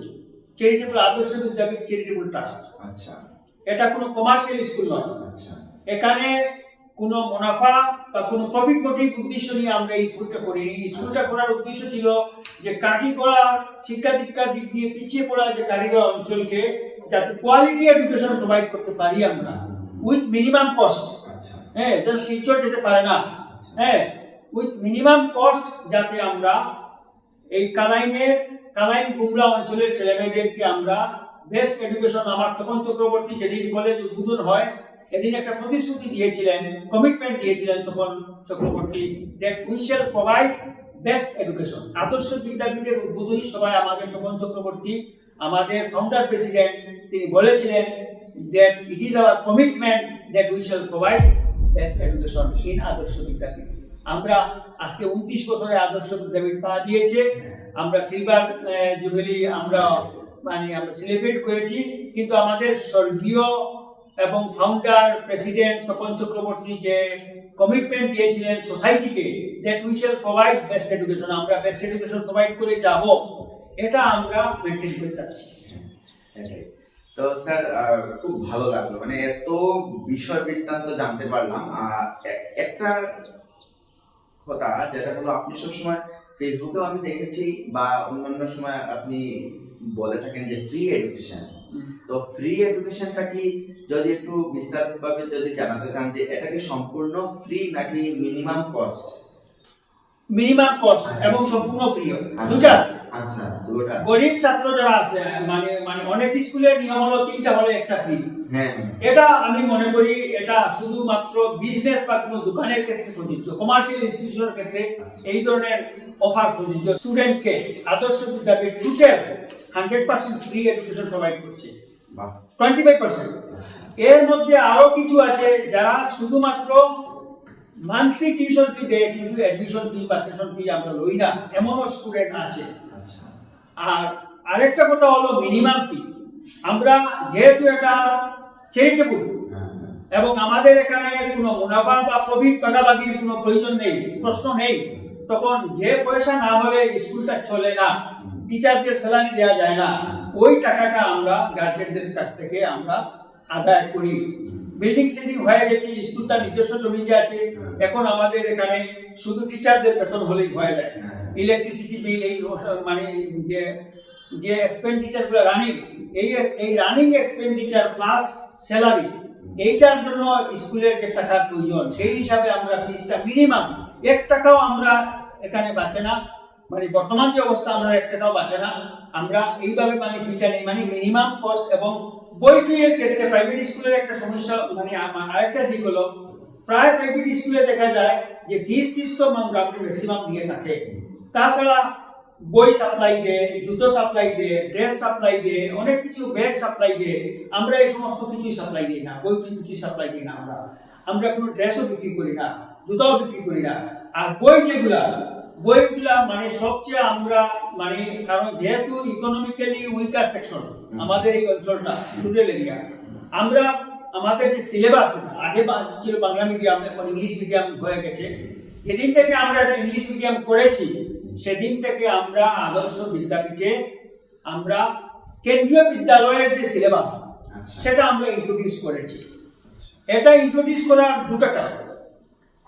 চ্যারিটেবল আদর্শ বিদ্যাপীঠ চ্যারিটেবল ট্রাস্ট। এটা কোনো কমার্শিয়াল স্কুল নয়। এখানে কোনো মুনাফা বা কোনো প্রফিট মোটিভ উদ্দেশ্য নিয়ে আমরা এই স্কুলটা করিনি। স্কুলটা করার উদ্দেশ্য ছিল যে কাঠিগড়া শিক্ষা দীক্ষার দিক দিয়ে পিছিয়ে পড়া যে কাঠিগড়া অঞ্চলকে যাতে কোয়ালিটি এডুকেশন প্রোভাইড করতে পারি আমরা উইথ মিনিমাম কস্ট। হ্যাঁ, যারা শিলচর যেতে পারে না, হ্যাঁ, উইথ মিনিমাম কস্ট যাতে আমরা এই কালাইন গুমরা অঞ্চলের ছেলেমেয়েদেরকে আমরা বেস্ট এডুকেশন, আমার তপন চক্রবর্তী যেদিন কলেজ উদ্বোধন হয় এদিন একটা প্রতিশ্রুতি দিয়েছিলেন, কমিটমেন্ট দিয়েছিলেন Tapan Chakraborty, that we shall provide best education. আদর্শ বিদ্যাপীঠের উদ্বোধনী সভায় আমাদের তপন চক্রবর্তী, আমাদের ফাউন্ডার প্রেসিডেন্ট, তিনি বলেছিলেন that it is our commitment that we shall provide best education in আদর্শ বিদ্যাপীঠ। আমরা আজকে 29 বছরে আদর্শ বিদ্যাপীঠ পা দিয়েছে, আমরা সিলভার জুবিলি আমরা সেলিব্রেট করেছি, কিন্তু আমাদের স্বর্গীয় এবং ফাউন্ডার প্রেসিডেন্ট তপন চক্রবর্তী যে কমিটমেন্ট দিয়েছিলেন সোসাইটিকে, that we shall provide best education, আমরা বেস্ট এডুকেশন প্রোভাইড করে যাব, এটা আমরা মেনটেন করে যাচ্ছি। তো স্যার খুব ভালো লাগলো, মানে এত বিষয় বৃত্তান্ত জানতে পারলাম। একটা কথা যেটা হলো, আপনি সবসময় ফেসবুকেও আমি দেখেছি বা অন্যান্য সময় আপনি বলে থাকেন যে ফ্রি এডুকেশন। তো ফ্রি এডুকেশনটা কি যদি একটু বিস্তারিতভাবে যদি জানাতে চান, যে এটা কি সম্পূর্ণ ফ্রি নাকি মিনিমাম কস্ট? মিনিমাম কস্ট এবং সম্পূর্ণ ফ্রি, দুটো আছে। আচ্ছা, দুটো। গরিব ছাত্র যারা আছে, মানে অনেক স্কুলের নিয়ম হলো 3টা হলে একটা ফ্রি। হ্যাঁ, এটা আমি মনে করি এটা শুধুমাত্র বিজনেস বা কোনো দোকানের ক্ষেত্রে প্রযোজ্য, কমার্শিয়াল ইনস্টিটিউশনের ক্ষেত্রে এই ধরনের অফার প্রযোজ্য। স্টুডেন্টকে আদর্শ বিদ্যাপীঠ টোটাল 100% ফ্রি এডুকেশন প্রোভাইড করছে, 25%। এর মধ্যে আরো কিছু আছে যারা শুধুমাত্র মান্থলি টিউশন ফি দেয়, কিন্তু অ্যাডমিশন ফি বা সেশন ফি আমরা লই না, এমনও স্টুডেন্ট আছে। আর আরেকটা কথা হলো মিনিমাম ফি। আমরা যেহেতু এটা চ্যারিটেবল এবং আমাদের এখানে কোনো মুনাফা বা প্রফিট ভাগাভাগির কোনো প্রয়োজন নেই, প্রশ্ন নেই, তখন যে পয়সা না হলে স্কুলটা চলে না, টিচারদের স্যালারি দেওয়া যায় না, ওই টাকাটা আমরা গার্জেনদের কাছ থেকে আমরা আদায় করি। বিল্ডিং সিটিং হয়ে গেছে, স্কুলটা নিজস্ব জমিতে আছে, এখন আমাদের এখানে শুধু টিচারদের বেতন হলেই হয়ে যায়। ইলেকট্রিসিটি বিল, এই মানে যে এক্সপেন্ডিচার গুলো রানিং, এই রানিং এক্সপেন্ডিচার প্লাস স্যালারি, এইটার জন্য স্কুলের যে টাকার প্রয়োজন, সেই হিসাবে আমরা ফিসটা মিনিমাম 1 টাকাও আমরা এখানে বাঁচে না, মানে বর্তমান যে অবস্থা আমরা 1 টাকাও বাঁচে না, আমরা এইভাবে মানে ফিটা নেই, মানে মিনিমাম কস্ট। এবং বইটির ক্ষেত্রে প্রাইভেট স্কুলের একটা সমস্যা, মানে আরেকটা দিক হলো, প্রায় প্রাইভেট স্কুলে দেখা যায় যে ফিস তো আমরা ম্যাক্সিমাম দিয়ে থাকে, তাছাড়া বই সাপ্লাই দেয়, জুতো সাপ্লাই দেয়, ড্রেস সাপ্লাই দেয়, অনেক কিছু ব্যাগ সাপ্লাই দেয়, আমরা এই সমস্ত কিছুই সাপ্লাই দিই না, বই কিছুই সাপ্লাই দিই না, আমরা কোনো ড্রেসও বিক্রি করি না, জুতাও বিক্রি করি না। আর বইগুলা মানে সবচেয়ে আমরা মানে, কারণ যেহেতু ইকোনমিক্যালি উইকার সেকশন আমাদের এই অঞ্চলটা, রুরাল এরিয়া, আমরা আমাদের যে সিলেবাস আগে ছিল বাংলা মিডিয়াম, এখন ইংলিশ মিডিয়াম হয়ে গেছে। যেদিন থেকে আমরা একটা ইংলিশ মিডিয়াম করেছি, সেদিন থেকে আমরা আদর্শ বিদ্যাপীঠে আমরা কেন্দ্রীয় বিদ্যালয়ের যে সিলেবাস সেটা আমরা ইন্ট্রোডিউস করেছি। এটা ইন্ট্রোডিউস করার দুটো কারণ।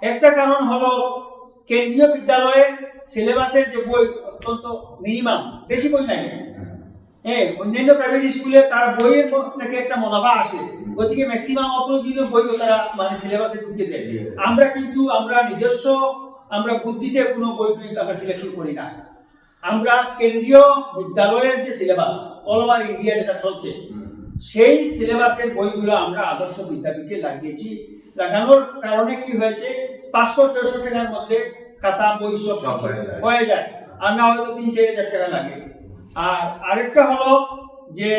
একটা কারণ হলো কেন্দ্রীয় বিদ্যালয়ে সিলেবাসের যে বই অত্যন্ত মিনিমাম, বেশি বই নাই। অন্যান্য প্রাইভেট স্কুলে তার বইয়ের থেকে একটা মুনাফা আসে, ওদিকে ম্যাক্সিমাম অপ্রয়োজনীয় বইও তারা মানে সিলেবাসে ঢুকিয়ে দেয়। আমরা কিন্তু আমরা নিজস্ব আমরা বুদ্ধিতে কোনো বই আমরা সিলেকশন করি না, আমরা কেন্দ্রীয় বিদ্যালয়ের যে সিলেবাস অল ওভার ইন্ডিয়া যেটা চলছে, সেই সিলেবাসের বইগুলো আমরা আদর্শ বিদ্যাপীঠে লাগিয়েছি। লাগানোর কারণে কি হয়েছে, 500-600 টাকার মধ্যে খাতা বই সব হয়ে যায়, আর না হয়তো 3-4 টাকা লাগে। আর আরেকটা হলো যে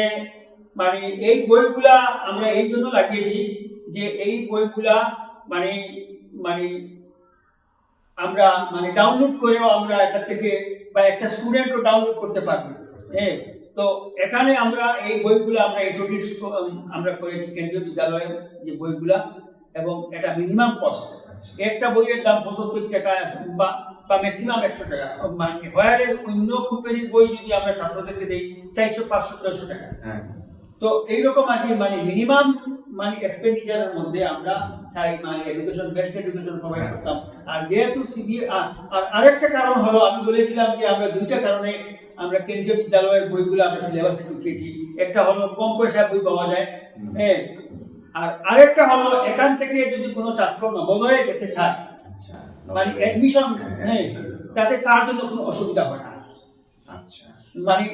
মানে এই বইগুলা আমরা এই জন্য লাগিয়েছি যে এই বইগুলা মানে মানে আমরা মানে ডাউনলোড করেও আমরা এটা থেকে বা একটা স্টুডেন্টও ডাউনলোড করতে পারবে। তো এখানে আমরা এই বইগুলো আমরা ইন্ট্রোডিউস আমরা করেছি কেন্দ্রীয় বিদ্যালয়ের যে বইগুলা, এবং এটা মিনিমাম কস্ট। একটা বইয়ের দাম 75 টাকা বা ম্যাক্সিমাম 100 টাকা, মানে হোয়ারের অন্য কোম্পানির বই যদি আমরা ছাত্রদেরকে দেই 400, 500, 600 টাকা। তো এইরকম আর কি মানে মিনিমাম মানে এক্সপেন্ডিচারের মধ্যে আমরা চাই মানে এডুকেশন, বেস্ট এডুকেশন প্রোভাইড করতাম। আর যেহেতু আর আরেকটা কারণ হলো, আমি বলেছিলাম যে আমরা 2টা কারণে আমরা কেন্দ্রীয় বিদ্যালয়ের বইগুলো আমরা সিলেবাসে ঢুকিয়েছি। একটা হলো কম পয়সায় বই পাওয়া যায়, আর আরেকটা হলো এখান থেকে যদি কোনো ছাত্র নবোদয়ে যেতে চায়, আচ্ছা, মানে অ্যাডমিশন, হ্যাঁ, তাতে তার জন্য কোনো অসুবিধা হয় না। আচ্ছা, মানে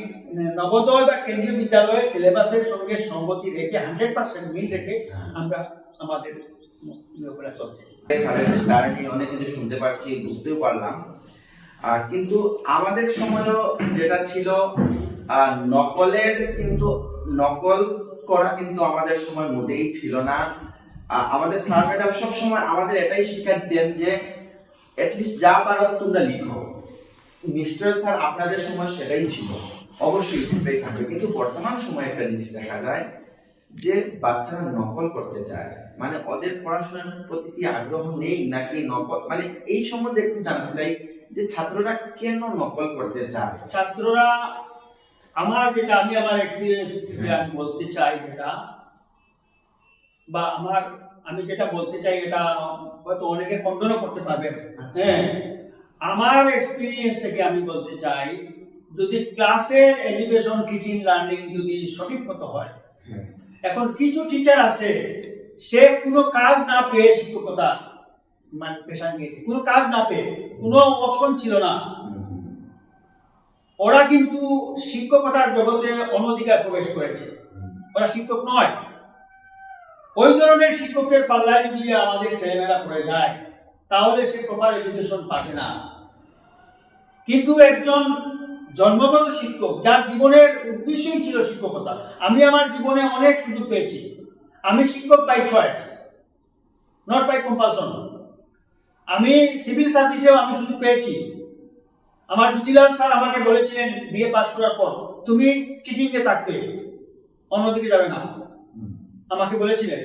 নবোদয় বা কেন্দ্রীয় বিদ্যালয়ের সিলেবাসের সঙ্গে সঙ্গতি রেখে 100% মিল রেখে আমরা আমাদের ইয়েগুলো চলছে। স্যারের জার্নি অনেক কিছু শুনতে পারছি, বুঝতেও পারলাম। কিন্তু আমাদের সময়ও যেটা ছিল নকলের, কিন্তু নকল করা কিন্তু আমাদের সময় মোটেই ছিল না। আমাদের স্যার ম্যাডাম সবসময় আমাদের এটাই শিক্ষা দেন যে অ্যাটলিস্ট যা পারো তোমরা লিখো। নিশ্চয় স্যার আপনাদের সময় সেটাই ছিল, অবশ্যই সেটাই থাকবে। কিন্তু বর্তমান সময়ে একটা জিনিস দেখা যায় যে বাচ্চারা নকল করতে চায়, মানে ওদের পড়াশোনার প্রতি কি আগ্রহ নেই নাকি নকল, মানে এই সম্বন্ধে একটু জানতে চাই যে ছাত্ররা কেন নকল করতে চায়। ছাত্ররা আমি আমার এক্সপিরিয়েন্স থেকে আমি বলতে চাই যেটা, বা আমি যেটা বলতে চাই এটা হয়তো অনেকে খণ্ডনও করতে পারবেন। হ্যাঁ, আমার এক্সপিরিয়েন্স থেকে আমি বলতে চাই, যদি ক্লাসের এডুকেশন টিচিং লার্নিং যদি সঠিক মতো হয়, এখন কিছু টিচার আছে সে কোনো কাজ না পেয়ে শিক্ষকতা মানে পেশা নিয়েছে, কোনো কাজ না পেয়ে, কোনো অপশন ছিল না, ওরা কিন্তু শিক্ষকতার জগতে অনধিকার প্রবেশ করেছে, ওরা শিক্ষক নয়। ওই ধরনের শিক্ষকের পাল্লায় যদি আমাদের ছেলেমেয়েরা পড়ে যায় তাহলে সে প্রপার এডুকেশন পাবে না। কিন্তু একজন জন্মগত শিক্ষক যার জীবনের উদ্দেশ্যই ছিল শিক্ষকতা, আমি আমার জীবনে অনেক সুযোগ পেয়েছি, আমি শিক্ষক by choice, not by compulsion. আমি সিভিল সার্ভিসেও আমি সুযোগ পেয়েছি। আমার জুজিলাল স্যার আমাকে বলেছিলেন বিএ পাস করার পর, তুমি টিচিংয়ে থাকবে, অন্যদিকে যাবে না, আমাকে বলেছিলেন।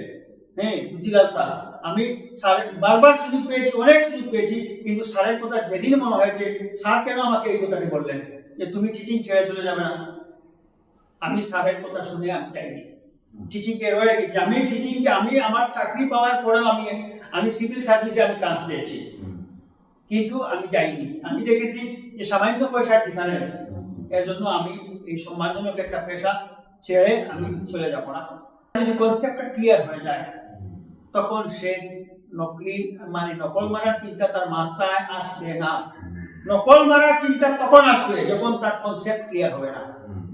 হ্যাঁ, জুজিলাল স্যার, আমি স্যার বারবার সুযোগ পেয়েছি, অনেক সুযোগ পেয়েছি, কিন্তু স্যারের কথা যেদিন মনে হয়েছে স্যার কেন আমাকে এই কথাটি বললেন যে তুমি টিচিং ছেড়ে চলে যাবে না, আমি স্যারের কথা শুনে আমি চাইনি, টিচিংয়ে রয়ে গেছি। আমি টিচিংকে আমি আমার চাকরি পাওয়ার পরেও আমি সিভিল সার্ভিসে আমি চান্স পেয়েছি, কিন্তু আমি যাইনি। আমি দেখেছি যে সামান্য পয়সার ডিফারেন্স, এর জন্য আমি এই সম্মানজনক একটা পেশা ছেড়ে আমি চলে যাব না। যদি কনসেপ্টটা ক্লিয়ার হয়ে যায় তখন সে নকল মারার চিন্তা তার মাথায় আসবে না। নকল মারার চিন্তা তখন আসবে যখন তার কনসেপ্ট ক্লিয়ার হবে না,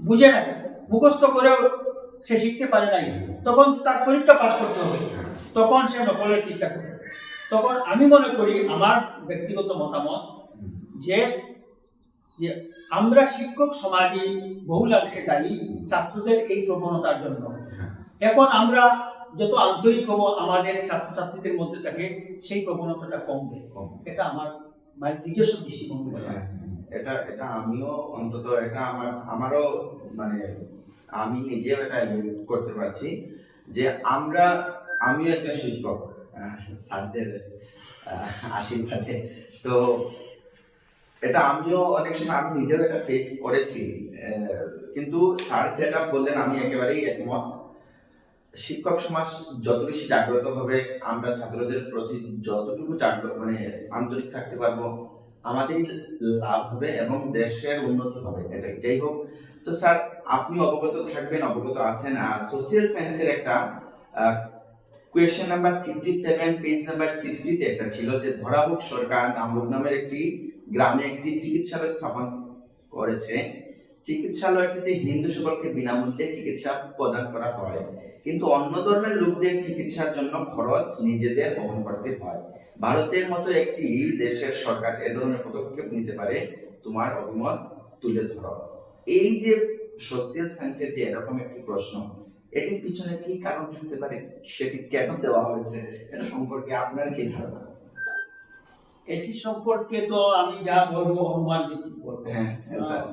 বুঝে না, মুখস্থ করেও সে শিখতে পারে নাই, তখন তার পরীক্ষা পাস করতে হবে, তখন সে নকলের চিন্তা করে। তখন আমি মনে করি, আমার ব্যক্তিগত মতামত, যে আমরা শিক্ষক সমাজে বহুলাংশে দায়ী ছাত্রদের এই প্রবণতার জন্য। এখন আমরা যত আন্তরিক হব আমাদের ছাত্রছাত্রীদের মধ্যে থেকে সেই প্রবণতাটা কমবে, এটা আমার নিজস্ব দৃষ্টিভঙ্গি। এটা আমিও অন্তত এটা আমারও মানে আমি নিজেও এটা করতে পারছি যে আমিও একটা শিক্ষক স্যারদের আশীর্বাদে, তো এটা আমিও অনেক সময় আমি নিজেও এটা ফেস করেছি। কিন্তু স্যার যেটা বললেন আমি একেবারেই একমত। শিক্ষক সমাজ যত বেশি জাগ্রত হবে, আমরা ছাত্রদের প্রতি যতটুকু মানে আন্তরিক থাকতে পারবো, আমাদের লাভ হবে এবং দেশের উন্নতি হবে, এটাই। যাই হোক, তো স্যার আপনি অবগত থাকবেন, অবগত আছেন, সোশিয়াল সায়েন্সের একটা কোয়েশ্চেন নাম্বার 57 পেজ নাম্বার 60 তে একটা ছিল যে ধরাবুক সরকার নামরূপ নামের একটি গ্রামে একটি চিকিৎসালয় স্থাপন করেছে। চিকিৎসালয়টিতে হিন্দু সকলকে বিনামূল্যে চিকিৎসা প্রদান করা হয়, কিন্তু অন্য ধর্মের লোকদের চিকিৎসার জন্য খরচ নিজেদের বহন করতে হয়। ভারতের মতো একটি দেশের সরকার এ ধরনের পদক্ষেপ নিতে পারে, তোমার অভিমত তুলে ধরো। এই যে সোশিয়াল সায়েন্সের যে এরকম একটি প্রশ্ন, এটির পিছনে কি কারণ থাকতে পারে, সেটি কেন দেওয়া হয়েছে, এটা সম্পর্কে আপনার কি ধারণা? এটি সম্পর্কে তো আমি যা বলবো অনুমান ভিত্তিক বলবো। হ্যাঁ স্যার,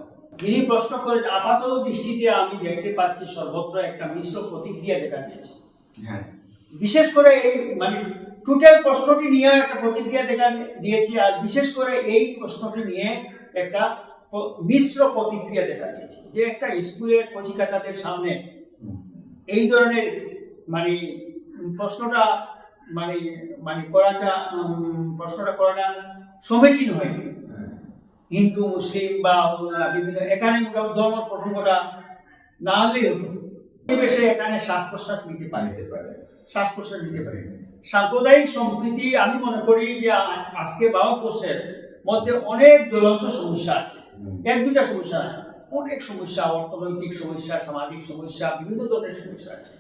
যিনি প্রশ্ন করে, আপাতত দৃষ্টিতে আমি দেখতে পাচ্ছি সর্বত্র একটা মিশ্র প্রতিক্রিয়া দেখা দিয়েছে। হ্যাঁ, বিশেষ করে এই মানে টোটাল প্রশ্নটি নিয়ে একটা প্রতিক্রিয়া দেখা দিয়েছে, আর বিশেষ করে এই প্রশ্নটি নিয়ে একটা মিশ্র প্রতিক্রিয়া দেখা দিয়েছে। যে একটা স্কুলের কচিকাচাদের সামনে এই ধরনের মানে প্রশ্নটা করাটা সমীচীন হয়নি। হিন্দু মুসলিম বা বিভিন্ন এখানে ধর্ম প্রসঙ্গটা না হলেই হতো, পরিবেশে এখানে শ্বাস প্রশ্বাস নিতে পারে। শ্বাস প্রশ্বাস নিতে পারে। সাম্প্রদায়িক সম্প্রীতি আমি মনে করি যে আজকে ভারতবর্ষের মধ্যে অনেক জ্বলন্ত সমস্যা আছে, এক দুটা সমস্যা না, অনেক সমস্যা, অর্থনৈতিক সমস্যা, সামাজিক সমস্যা, বিভিন্ন ধরনের সমস্যা আছে।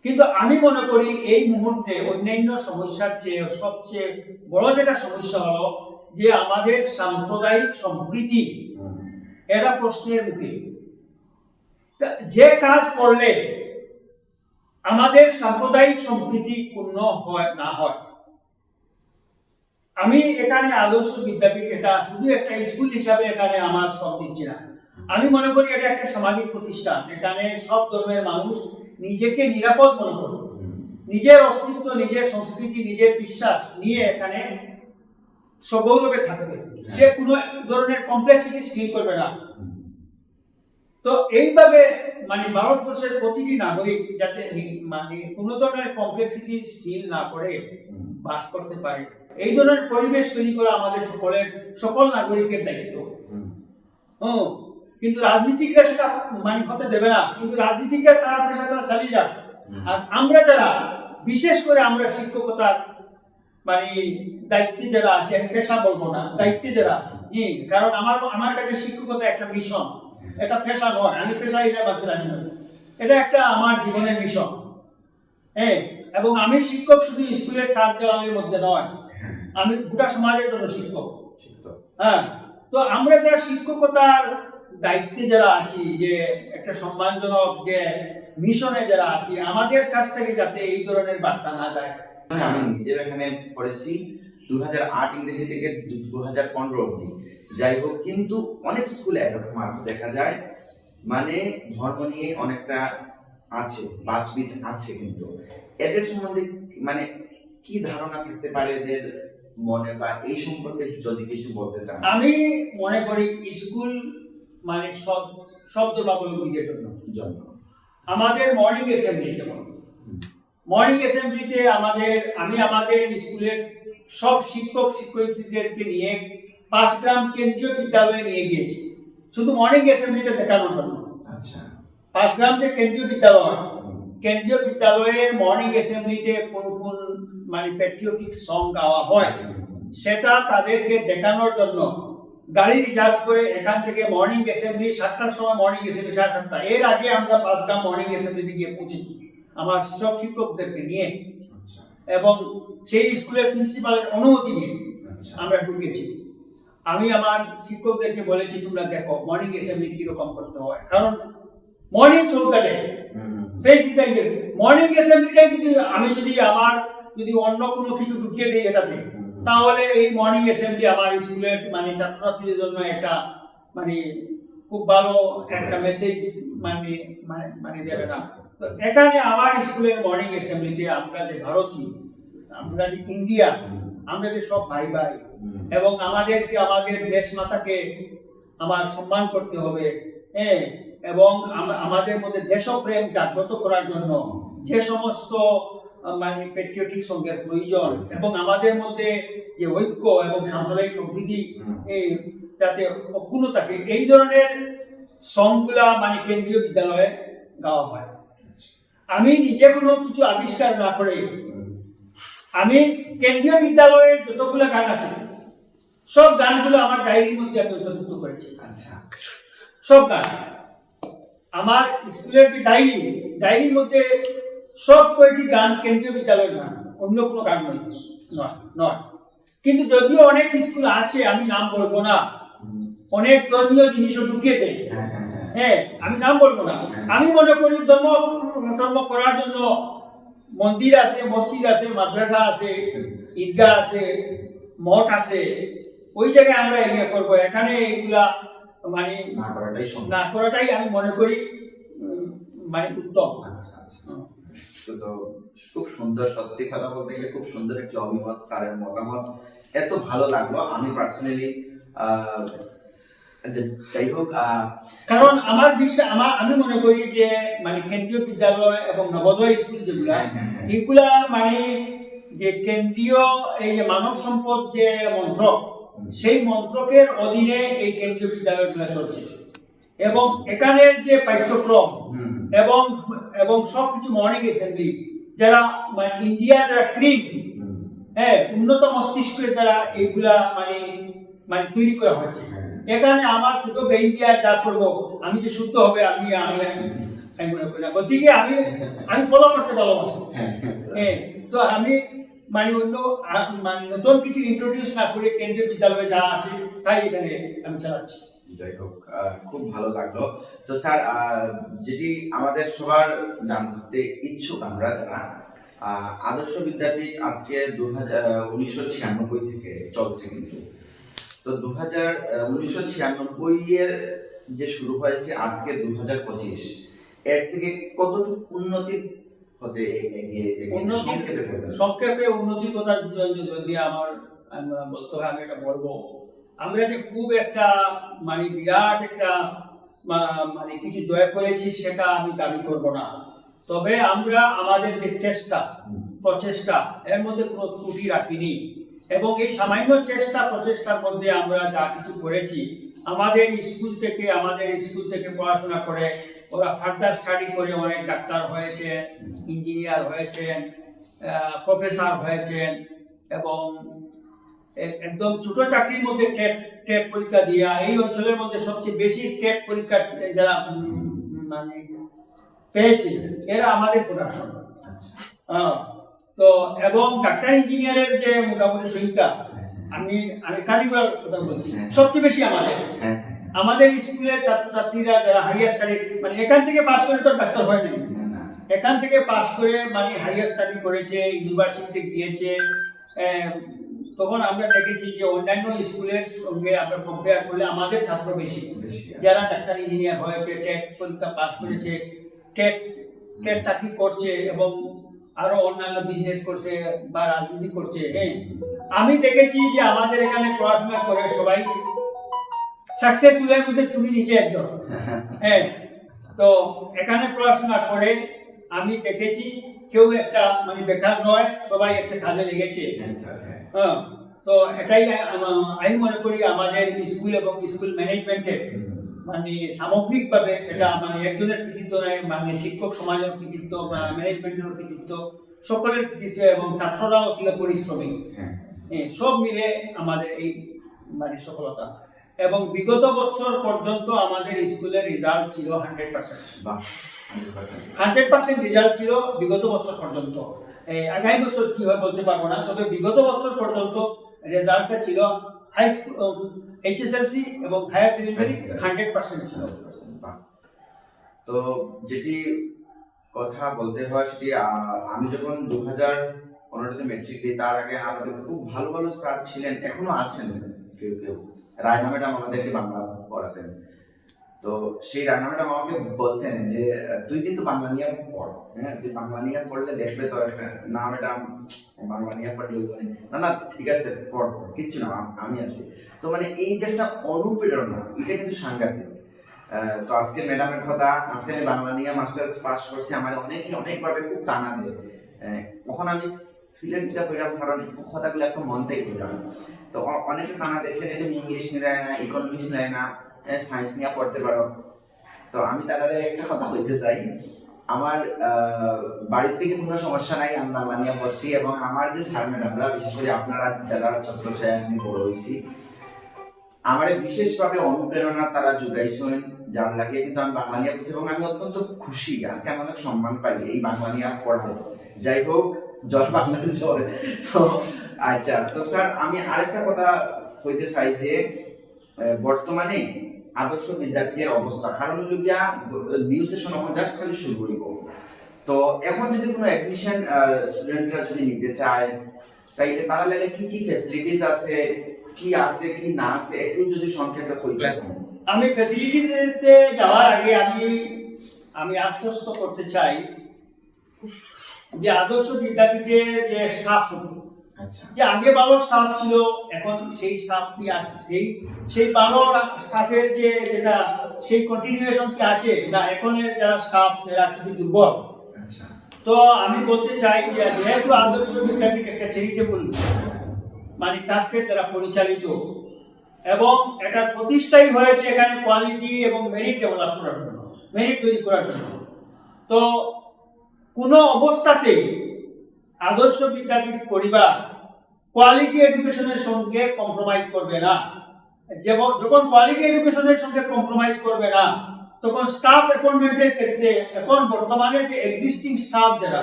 কিন্তু আমি মনে করি এই মুহূর্তে অন্যান্য সমস্যার চেয়ে সবচেয়ে বড় যেটা সমস্যা হলো যে আমাদের সাম্প্রদায়িক সম্প্রীতি এটা প্রশ্নের মুখে। যে কাজ করলে আমাদের সাম্প্রদায়িক সম্প্রীতি পূর্ণ হয় না হয়, আমি এখানে আদর্শ বিদ্যাপীঠ এটা শুধু একটা স্কুল হিসাবে এখানে আমার সব দিচ্ছি না, আমি মনে করি এটা একটা সামাজিক প্রতিষ্ঠান। এখানে সব ধর্মের মানুষ নিজেকে নিরাপদ মনে করবে, নিজের অস্তিত্ব, নিজের সংস্কৃতি, নিজের বিশ্বাস নিয়ে এখানে সগৌরবে থাকবে, সে কোনো ধরনের কমপ্লেক্সিটি ফিল করবে না। তো এইভাবে মানে ভারতবর্ষের প্রতিটি নাগরিক যাতে মানে কোনো ধরনের কমপ্লেক্সিটি ফিল না করে বাস করতে পারে, এই ধরনের পরিবেশ তৈরি করা আমাদের সকল নাগরিকের দায়িত্ব। কিন্তু রাজনীতিকরা সেটা মানে হতে দেবে না, কিন্তু রাজনীতিকরা তারা পেশা চালিয়ে যাক। আর আমরা যারা বিশেষ করে আমরা শিক্ষকতার মানে দায়িত্বে যারা আছে, আমি পেশা বলবো না, দায়িত্বে যারা আছে, কারণ আমার কাছে শিক্ষকতা একটা মিশন, এটা পেশা নয়, আমি পেশা এটা বাঁচতে রাজি না, এটা একটা আমার জীবনের মিশন। এবং আমি শিক্ষক শুধু স্কুলের চার দেওয়ালের মধ্যে নয়, আমি গোটা সমাজের জন্য শিক্ষক। তো আমরা যারা শিক্ষকতার দায়িত্বে যারা আছি, যে একটা সম্মানজনক যে মিশনে যারা আছি, আমাদের কাছ থেকে যাতে এই ধরনের বার্তা না যায়। আমি নিজের এখানে পড়েছি 2008 ইংরেজি থেকে 2015 অবধি, যাই হোক, কিন্তু অনেক স্কুলে এরকম আছে, দেখা যায় মানে ধর্ম নিয়ে অনেকটা আছে, বাছবিচ আছে, কিন্তু এদের সম্বন্ধে মানে কি ধারণা থাকতে পারে এদের মনে, বা এই সম্পর্কে যদি কিছু বলতে চান? আমি মনে করি স্কুল মানে সব ধর্মাবলম্বীদের জন্য আমাদের মর্নিং অ্যাসেম্বলি, যেমন মর্নিং অ্যাসেম্বলিতে আমি আমাদের স্কুলের সব শিক্ষক শিক্ষয়িত্রীদেরকে নিয়ে 5 গ্রাম কেন্দ্রীয় বিদ্যালয়ে নিয়ে গিয়েছি, শুধু মর্নিং অ্যাসেম্বলিটা দেখানোর জন্য। আচ্ছা, 5 গ্রাম যে কেন্দ্রীয় বিদ্যালয়ের মর্নিং অ্যাসেম্বলিতে কোন মানে প্যাট্রিয়টিক সং গাওয়া হয় সেটা তাদেরকে দেখানোর জন্য গাড়ি রিজার্ভ করে এখান থেকে মর্নিং অ্যাসেম্বলি 7টার সময়, মর্নিং অ্যাসেম্বলি 7:30, এর আগে আমরা 5 গ্রাম মর্নিং অ্যাসেম্বলিতে গিয়ে পৌঁছেছি আমার সব শিক্ষকদেরকে নিয়ে, এবং সেই স্কুলের প্রিন্সিপালের অনুমতি নিয়ে আমরা ঢুকেছি। আমি আমার শিক্ষকদেরকে বলেছি, তোমরা দেখো মর্নিং অ্যাসেম্বলি কিরকম করতে হয়, কারণ মর্নিং সকালে মর্নিং অ্যাসেম্বলিটাই যদি অন্য কোনো কিছু ঢুকিয়ে দেয় এটাতে, তাহলে এই মর্নিং অ্যাসেম্বলি আমার স্কুলের মানে ছাত্রছাত্রীদের জন্য একটা মানে খুব ভালো একটা মেসেজ মানে দেবে না। তো এখানে আমার স্কুলের মর্নিং অ্যাসেম্বলিতে আমরা যে ভারতীয়, আমরা যে ইন্ডিয়া, আমরা যে সব ভাই ভাই, এবং আমাদেরকে আমাদের দেশ মাতাকে আমার সম্মান করতে হবে, এবং আমাদের মধ্যে দেশপ্রেম জাগ্রত করার জন্য যে সমস্ত মানে প্যাট্রিয়টিক সঙ্গের প্রয়োজন, এবং আমাদের মধ্যে যে ঐক্য এবং সাম্প্রদায়িক সম্প্রীতি যাতে অক্ষুণ্ণ থাকে, এই ধরনের সংগুলা মানে কেন্দ্রীয় বিদ্যালয়ে গাওয়া হয়। আমি নিজে কোনো কিছু আবিষ্কার না করে আমি কেন্দ্রীয় বিদ্যালয়ের যতগুলো গান আছে সব গানগুলো আমার ডায়েরির মধ্যে আমি অন্তর্ভুক্ত করেছি। আচ্ছা, সব গান আমার স্কুলের যে ডায়েরির মধ্যে সব কয়েকটি গান কেন্দ্রীয় বিদ্যালয়ের গান, অন্য কোনো গান নয়। কিন্তু যদিও অনেক স্কুল আছে, আমি নাম বলবো না, অনেক ধর্মীয় জিনিসও ঢুকিয়ে দেয়, আমি নাম বলবো না। আমি মনে করি ধর্ম করার জন্য মন্দির আছে, মসজিদ আছে, মাদ্রাসা আছে, ঈদগাহ আছে, মঠ আছে, ওই জায়গায় আমরা ইয়ে করবো। এখানে এইগুলা মানে না করাটাই আমি মনে করি মানে উত্তম। তো খুব সুন্দর, সত্যি কথা বলতে গেলে খুব সুন্দর একটি অভিমত, স্যারের মতামত এত ভালো লাগলো। আমি পার্সোনালি যাই হোক, কারণ আমার বিশ্বাস, আমি মনে করি যে মানে কেন্দ্রীয় বিদ্যালয় এবং নবোদয় স্কুল যেগুলা, এগুলা মানে যে কেন্দ্রীয় এই যে মানব সম্পদ যে মন্ত্রক, সেই মন্ত্রকের অধীনে এই কেন্দ্রীয় বিদ্যালয়গুলো চলছে, এবং এখানের যে পাঠ্যক্রম এবং সবকিছু মর্নিং অ্যাসেম্বলি যারা মানে ইন্ডিয়ার যারা ক্রিম, হ্যাঁ, উন্নত মস্তিষ্কের দ্বারা এইগুলা মানে মানে তৈরি করা হয়েছে। এখানে আমার ছোট ব্রেইন দিয়ে যা করবো আমি যে শুদ্ধ হবে আমি আমি আমি মনে করি না। গতিকে আমি আমি ফলো করতে ভালোবাসি। হ্যাঁ, তো আমি মানে অন্য মানে নতুন কিছু ইন্ট্রোডিউস না করে কেন্দ্রীয় বিদ্যালয়ে যা আছে তাই এখানে আমি চালাচ্ছি। যাই হোক, খুব ভালো লাগলো। তো স্যার, যেটি আমাদের সবার জানতে ইচ্ছুক আমরা যারা, আদর্শ বিদ্যাপীঠ আজকে 1996 থেকে চলছে, কিন্তু তো 1996 এর যে শুরু হয়েছে আজকে 2025, এর থেকে কতটুকু উন্নতি হতে এগিয়ে সংক্ষেপে উন্নতির কথা যদি আমার বলতে হয়, আমি এটা বলবো, আমরা যে খুব একটা মানে বিরাট একটা মানে কিছু জয় করেছি সেটা আমি দাবি করব না। তবে আমরা আমাদের যে চেষ্টা প্রচেষ্টা এর মধ্যে কোনো ত্রুটি রাখিনি, এবং এই সামান্য চেষ্টা প্রচেষ্টার মধ্যে আমরা যা কিছু করেছি, আমাদের স্কুল থেকে পড়াশোনা করে ওরা ফার্দার স্টাডি করে অনেক ডাক্তার হয়েছে, ইঞ্জিনিয়ার হয়েছেন, প্রফেসর হয়েছেন, এবং একদম ছোট চাকরির মধ্যে টেট পরীক্ষা দিয়া এই অঞ্চলের মধ্যে সবচেয়ে বেশি টেট পরীক্ষা যারা মানে পেয়েছে এরা আমাদের প্রোডাকশন। তো এবং ডাক্তার ইঞ্জিনিয়ারের যে মোটামুটি সংখ্যা, আমি কারিগর কথা বলছি, সবচেয়ে বেশি আমাদের স্কুলের ছাত্রছাত্রীরা যারা হাইয়ার স্টাডি মানে এখান থেকে পাস করে তো ডাক্তার হয় নাই, এখান থেকে পাস করে মানে হাইয়ার স্টাডি করেছে, ইউনিভার্সিটিতে গিয়েছে। তখন আমরা দেখেছি যে অন্যান্য স্কুলের সঙ্গে আমরা কম্পেয়ার করলে আমাদের ছাত্র বেশি, যারা ডাক্তার ইঞ্জিনিয়ার হয়েছে, টেট পরীক্ষা পাস করেছে, টেট চাকরি করছে, এবং আরো অন্যান্য বিজনেস করছে বা রাজনীতি করছে। হ্যাঁ, আমি দেখেছি যে আমাদের এখানে পড়াশোনা করে সবাই সাকসেসফুলের মধ্যে তুমি নিজে একজন। হ্যাঁ, তো এখানে পড়াশোনা করে আমি দেখেছি কেউ একটা মানে বেকার নয়, সবাই একটা কাজে লেগেছে। হ্যাঁ, তো এটাই আমি মনে করি আমাদের স্কুল এবং স্কুল ম্যানেজমেন্টের মানে সামগ্রিকভাবে এটা মানে একজনের কৃতিত্ব নয়, মানে শিক্ষক সমাজের কৃতিত্ব, ম্যানেজমেন্টের কৃতিত্ব, সকলের কৃতিত্ব, এবং ছাত্ররাও ছিল পরিশ্রমী। সব মিলে আমাদের এই মানে সফলতা। এবং বিগত বছর পর্যন্ত আমাদের স্কুলের রেজাল্ট ছিল 100% রেজাল্ট ছিল বিগত বছর পর্যন্ত। আগামী বছর কি হয় বলতে পারবো না, তবে বিগত বছর পর্যন্ত রেজাল্টটা ছিল হাই স্কুল, HSLC এবং হায়ার সেকেন্ডারি 100% ছিল। তো যেটি কথা বলতে হয় সেটি, আমি যখন 2015-তে মেট্রিক দিই, তার আগে আমাদের খুব ভালো ভালো স্যার ছিলেন, এখনো আছেন কেউ কেউ। রায়না ম্যাডাম আমাদেরকে বাংলা পড়াতেন। তো সেই রায়না ম্যাডাম আমাকে বলতেন যে তুই কিন্তু বাংলা নিয়ে পড়, হ্যাঁ, তুই বাংলা নিয়ে পড়লে দেখবে তো না ম্যাডাম বাংলা নিয়ে পড়লে না ঠিক আছে পড়, কিচ্ছু না আমি আছি। তো মানে এই যে একটা অনুপ্রেরণা, এটা কিন্তু সাংঘাতিক। তো আজকে ম্যাডামের কথা, আজকে আমি বাংলা নিয়ে মাস্টার্স পাস করছি, আমার অনেকভাবে খুব টানা দেয়। তখন আমি সিলেটটা কইরাম, কারণ কথাগুলো একটা মন থেকে কইরাম। তো অনেকে টানা দেখে যে তুমি ইংলিশ নিয়ে না, ইকোনমিক্স নেয় না, সায়েন্স নিয়ে পড়তে পারো। তো আমি তাদের একটা কথা বলতে চাই, আমার বাড়ির থেকে কোনো সমস্যা নাই, আমি বাংলা নিয়ে পড়ছি, এবং আমার যে স্যার ম্যাডামরা, বিশেষ করে আপনারা যারা ছত্রছায়া আমি বড় হয়েছি, আমার বিশেষভাবে অনুপ্রেরণা তারা যোগাইছেন, যার লাগে কিন্তু আমি বাংলা নিয়ে পড়ছি, এবং আমি অত্যন্ত খুশি। আজকে আমি অনেক সম্মান পাই এই বাংলা নিয়ে পড়ায়। যাই হোক, জয় বাংলার জয়। তো আচ্ছা, তো স্যার আমি আরেকটা কথা কইতে চাই যে বর্তমানে আদর্শ বিদ্যাপীঠের অবস্থা, কারণ নিউ সেশন এখন জাস্ট খালি শুরু হইব। তো এখন যদি কোনো অ্যাডমিশন স্টুডেন্টরা যদি নিতে চায়, তাইলে তারা লাগে কি কি ফ্যাসিলিটিস আছে, কি আছে কি না আছে, একটু যদি সংক্ষেপে কইতে চান। আমি ফ্যাসিলিটিতে যাওয়ার আগে আমি আশ্বস্ত করতে চাই যে আদর্শ বিদ্যাপীঠের যে স্টাফ, যে আগে ভালো স্টাফ ছিল, এখন সেই স্টাফ কি আছে, সেই ভালো স্টাফের যে যেটা সেই কন্টিনিউয়েশন কি আছে না, এখনের যারা স্টাফ এরা কিছু দুর্বল। তো আমি বলতে চাই যে যেহেতু আদর্শ বিদ্যাপীঠ একটা চ্যারিটেবল মানে ট্রাস্টের দ্বারা পরিচালিত, এবং এটা প্রতিষ্ঠাই হয়েছে এখানে কোয়ালিটি এবং মেরিট ডেভেলপ করার জন্য, মেরিট তৈরি করার জন্য। তো কোনো অবস্থাতে আদর্শ বিদ্যাপীঠ পরিবার কোয়ালিটি এডুকেশনের সঙ্গে কম্প্রোমাইজ করবে না। যখন কোয়ালিটি এডুকেশনের সঙ্গে কম্প্রোমাইজ করবে না, তখন স্টাফ অ্যাপয়েন্টমেন্টের ক্ষেত্রে এখন বর্তমানে যে এক্সিস্টিং স্টাফ যারা,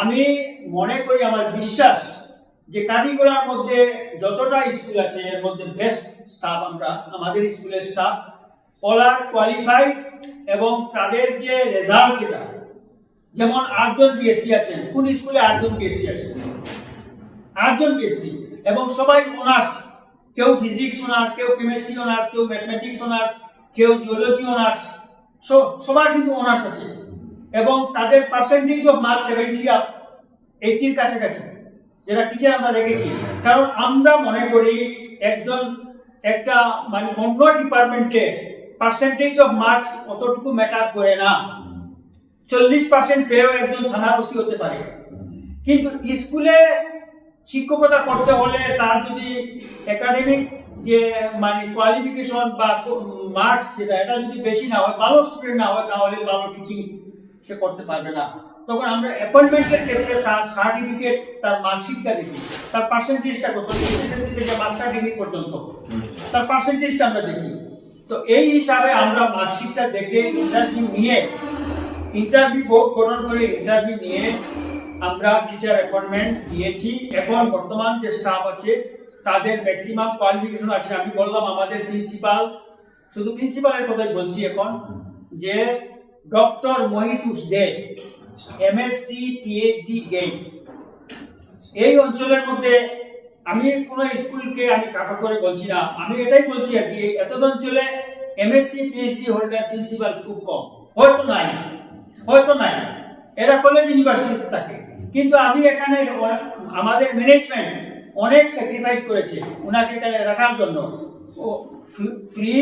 আমি মনে করি, আমার বিশ্বাস যে কাটিগড়ার মধ্যে যতটা স্কুল আছে এর মধ্যে বেস্ট স্টাফ আমরা, আমাদের স্কুলের স্টাফ অল আর কোয়ালিফাইড, এবং তাদের যে রেজাল্ট যেটা, যেমন 8 জন বিএসসি আছেন, কোন স্কুলে 8 জন বিএসসি আছেন? 8 জন বিএসসি, এবং সবাই অনার্স, কেউ ফিজিক্স অনার্স, কেউ কেমিস্ট্রি অনার্স, কেউ ম্যাথমেটিক্স অনার্স, কেউ জিওলজি অনার্স, সবার কিন্তু অনার্স আছে, এবং তাদের পার্সেন্টেজ অফ মার্কস 70 আপ 80-র কাছাকাছি যারা টিচার আমরা রেখেছি। কারণ আমরা মনে করি একটা মানে অন্য ডিপার্টমেন্টে পার্সেন্টেজ অফ মার্কস অতটুকু ম্যাটার করে না। 40% পেয়েও একজন থানার ওসি হতে পারে, কিন্তু স্কুলে শিক্ষকতা করতে হলে তার যদি একাডেমিক যে মানে কোয়ালিফিকেশন বা মার্কস যেটা, এটা যদি বেশি না হয়, ভালো স্টুডেন্ট না হয়, তাহলে ভালো টিচিং সে করতে পারবে না। তখন আমরা অ্যাপয়েন্টমেন্টের ক্ষেত্রে তার সার্টিফিকেট, তার মার্কশিটটা দেখি, তার পার্সেন্টেজটা কত, থেকে মাস্টার ডিগ্রি পর্যন্ত তার পার্সেন্টেজটা আমরা দেখি। তো এই হিসাবে আমরা মার্কশিটটা দেখে ইন্টারভিউ বোর্ড গঠন করে ইন্টারভিউ নিয়ে আমরা টিচার অ্যাপয়েন্টমেন্ট দিয়েছি। এখন বর্তমান যে স্টাফ আছে তাদের ম্যাক্সিমাম কোয়ালিফিকেশন আছে। আমি বললাম আমাদের প্রিন্সিপাল, শুধু প্রিন্সিপালের কথাই বলছি এখন, যে ডক্টর মহিতুষ দে, এমএসসি পিএইচডি গেইন। এই অঞ্চলের মধ্যে আমি কোনো স্কুলকে আমি কাটা করে বলছি না, আমি এটাই বলছি আর কি, এত অঞ্চলে এমএসসি পিএইচডি হোল্ডার প্রিন্সিপাল খুব কম, হয়তো নাই, এরা কলেজ ইউনিভার্সিটি থাকে। কিন্তু আমি এখানে, আমাদের ম্যানেজমেন্ট অনেক স্যাক্রিফাইস করেছে ওনাকে এখানে রাখার জন্য, ফ্রি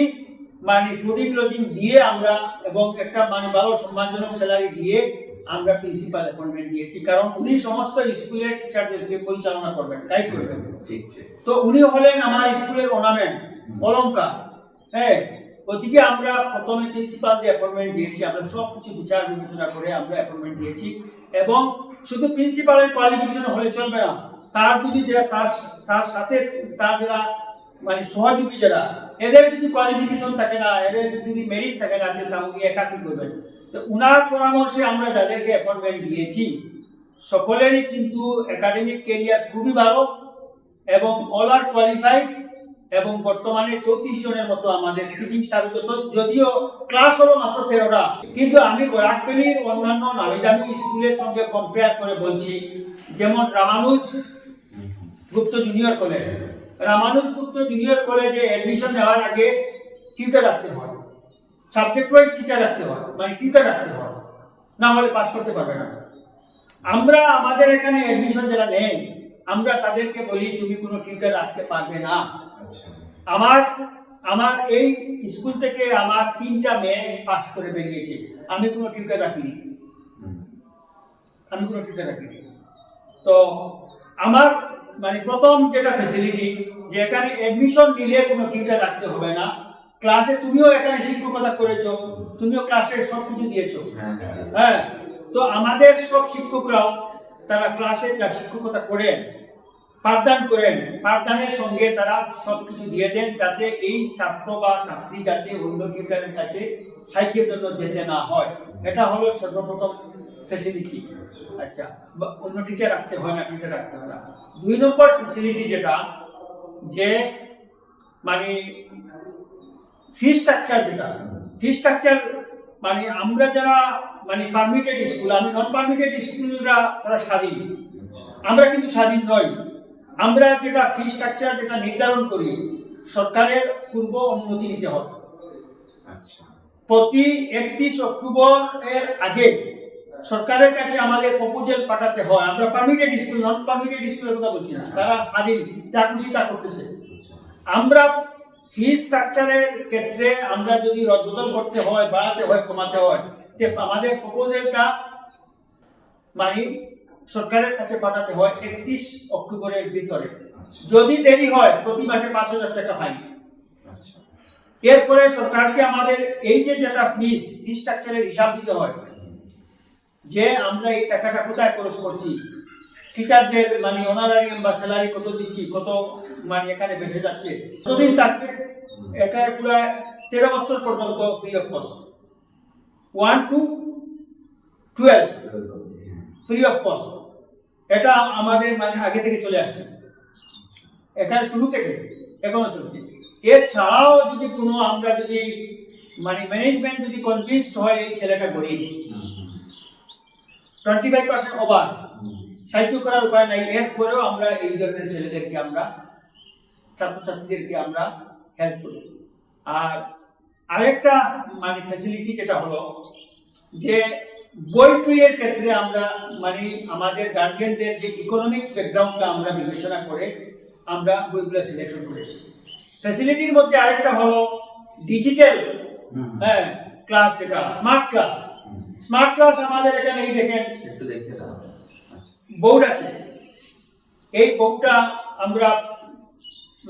মানে ফুডিং লজিং দিয়ে আমরা, এবং একটা মানে ভালো সম্মানজনক স্যালারি দিয়ে আমরা প্রিন্সিপাল অ্যাপয়েন্টমেন্ট দিয়েছি। কারণ উনি সমস্ত স্কুলের টিচারদেরকে পরিচালনা করবেন, গাইড করবেন। ঠিক। তো উনি হলেন আমার স্কুলের অর্নামেন্ট, অলংকার। হ্যাঁ, ওদিকে আমরা প্রথমে প্রিন্সিপালকে অ্যাপয়েন্টমেন্ট দিয়েছি, আমরা সব কিছু বিচার বিবেচনা করে আমরা অ্যাপয়েন্টমেন্ট দিয়েছি। এবং শুধু প্রিন্সিপালের কোয়ালিফিকেশন হলে চলবে না, তার যদি তার সাথে তার যারা মানে সহযোগী যারা, এদের যদি কোয়ালিফিকেশন থাকে না, এদের যদি মেরিট থাকে না, তা উনি একা কি করবেন? তো উনার পরামর্শে আমরা যাদেরকে অ্যাপয়েন্টমেন্ট দিয়েছি সকলেরই কিন্তু একাডেমিক ক্যারিয়ার খুবই ভালো, এবং অল আর কোয়ালিফাইড, এবং বর্তমানে 34 জনের মতো আমাদের টিচিং স্টাফ। যদিও ক্লাস হলো মাত্র 13টা, কিন্তু আমি বরাকবেলির অন্যান্য নামি দামি স্কুলের সঙ্গে কম্পেয়ার করে বলছি, যেমন রামানুজ গুপ্ত জুনিয়র কলেজে অ্যাডমিশন নেওয়ার আগে টিউটর রাখতে হয়, সাবজেক্ট ওয়াইজ টিচার রাখতে হয়, মানে টিউটর রাখতে হয়, না হলে পাস করতে পারবে না। আমরা আমাদের এখানে অ্যাডমিশন যারা নেন, আমরা তাদেরকে বলি তুমি কোনো টিউটর রাখতে পারবে না। আমার এই স্কুল থেকে আমার 3টা মেয়ে পাস করে বেরিয়েছে, আমি কোনো টিউটর রাখিনি। তো আমার মানে প্রথম যেটা ফ্যাসিলিটি, যে এখানে অ্যাডমিশন নিলে কোনো টিউটর রাখতে হবে না, ক্লাসে তুমিও এখানে শিক্ষকতা করেছো, তুমিও ক্লাসে সব কিছু দিয়েছো। হ্যাঁ, তো আমাদের সব শিক্ষকরাও তারা ক্লাসে যা শিক্ষকতা করেন, পাঠদানের সঙ্গে তারা সবকিছু দিয়ে দেন, যাতে এই ছাত্র বা ছাত্রী যাতে অন্য টিউটরের কাছে সাহিত্যের জন্য যেতে না হয়। এটা হলো সর্বপ্রথম ফ্যাসিলিটি। আচ্ছা, অন্য টিচার রাখতে হয় না। 2 নম্বর ফ্যাসিলিটি যেটা, যে মানে ফি স্ট্রাকচার, মানে আমরা যারা মানে পারমিটেড স্কুল, আমি নন পারমিটেড স্কুলরা তারা স্বাধীন, আমরা কিন্তু স্বাধীন নই। আমরা যেটা ফি স্ট্রাকচার যেটা নির্ধারণ করি, সরকারের পূর্ব অনুমতি নিতে হবে। প্রতি 31 অক্টোবর এর আগে সরকারের কাছে আমাদের প্রপোজাল পাঠাতে হয়। আমরা পারমিটেড স্কুল, নন পারমিটেড স্কুলের কথা বলছি না, তারা স্বাধীন, যা খুশি তা করতেছে। আমরা ফি স্ট্রাকচারের ক্ষেত্রে আমরা যদি রদবদল করতে হয়, বাড়াতে হয়, কমাতে হয়, আমাদের প্রপোজালটা মানে সরকারের কাছে পাঠাতে হয় 31 অক্টোবরের ভিতরে। যদি দেরি হয় প্রতি মাসে 5,000 টাকা ফাইন। এরপরে সরকারকে আমাদের এই যে যেটা ফি স্ট্রাকচারের হিসাব দিতে হয়, যে আমরা এই টাকাটা কোথায় খরচ করছি, টিচারদের মানে অনারারিয়াম বা স্যালারি কত দিচ্ছি, কত মানে এখানে বেঁচে যাচ্ছে, কতদিন থাকবে, এখানে পুরো 13 বছর পর্যন্ত free of cost, 1 to 12 free of cost. এটা আমাদের মানে আগে থেকে চলে আসছে, এখানে শুরু থেকে এখনো চলছে। এছাড়াও যদি কোনো আমরা যদি মানে ম্যানেজমেন্ট যদি কনভিন্সড হয় এই ছেলেটা গরিব, 25% ওভার, সাহায্য করার উপায় নাই, এরপরেও আমরা এই ধরনের ছেলেদেরকে আমরা ছাত্রছাত্রীদেরকে আমরা হেল্প করি। আর আরেকটা মানে ফ্যাসিলিটি যেটা হলো যে বই টুইয়ের ক্ষেত্রে আমরা মানে আমাদের গার্জিয়ানদের যে ইকোনমিক ব্যাকগ্রাউন্ডটা আমরা বিবেচনা করে আমরা বইগুলো সিলেকশন করেছি। ফ্যাসিলিটির মধ্যে আরেকটা হলো ডিজিটাল ক্লাস, যেটা স্মার্ট ক্লাস। স্মার্ট ক্লাস আমাদের এখানে এই দেখেন একটু দেখে দাও। বোর্ড আছে, এই বোর্ডটা আমরা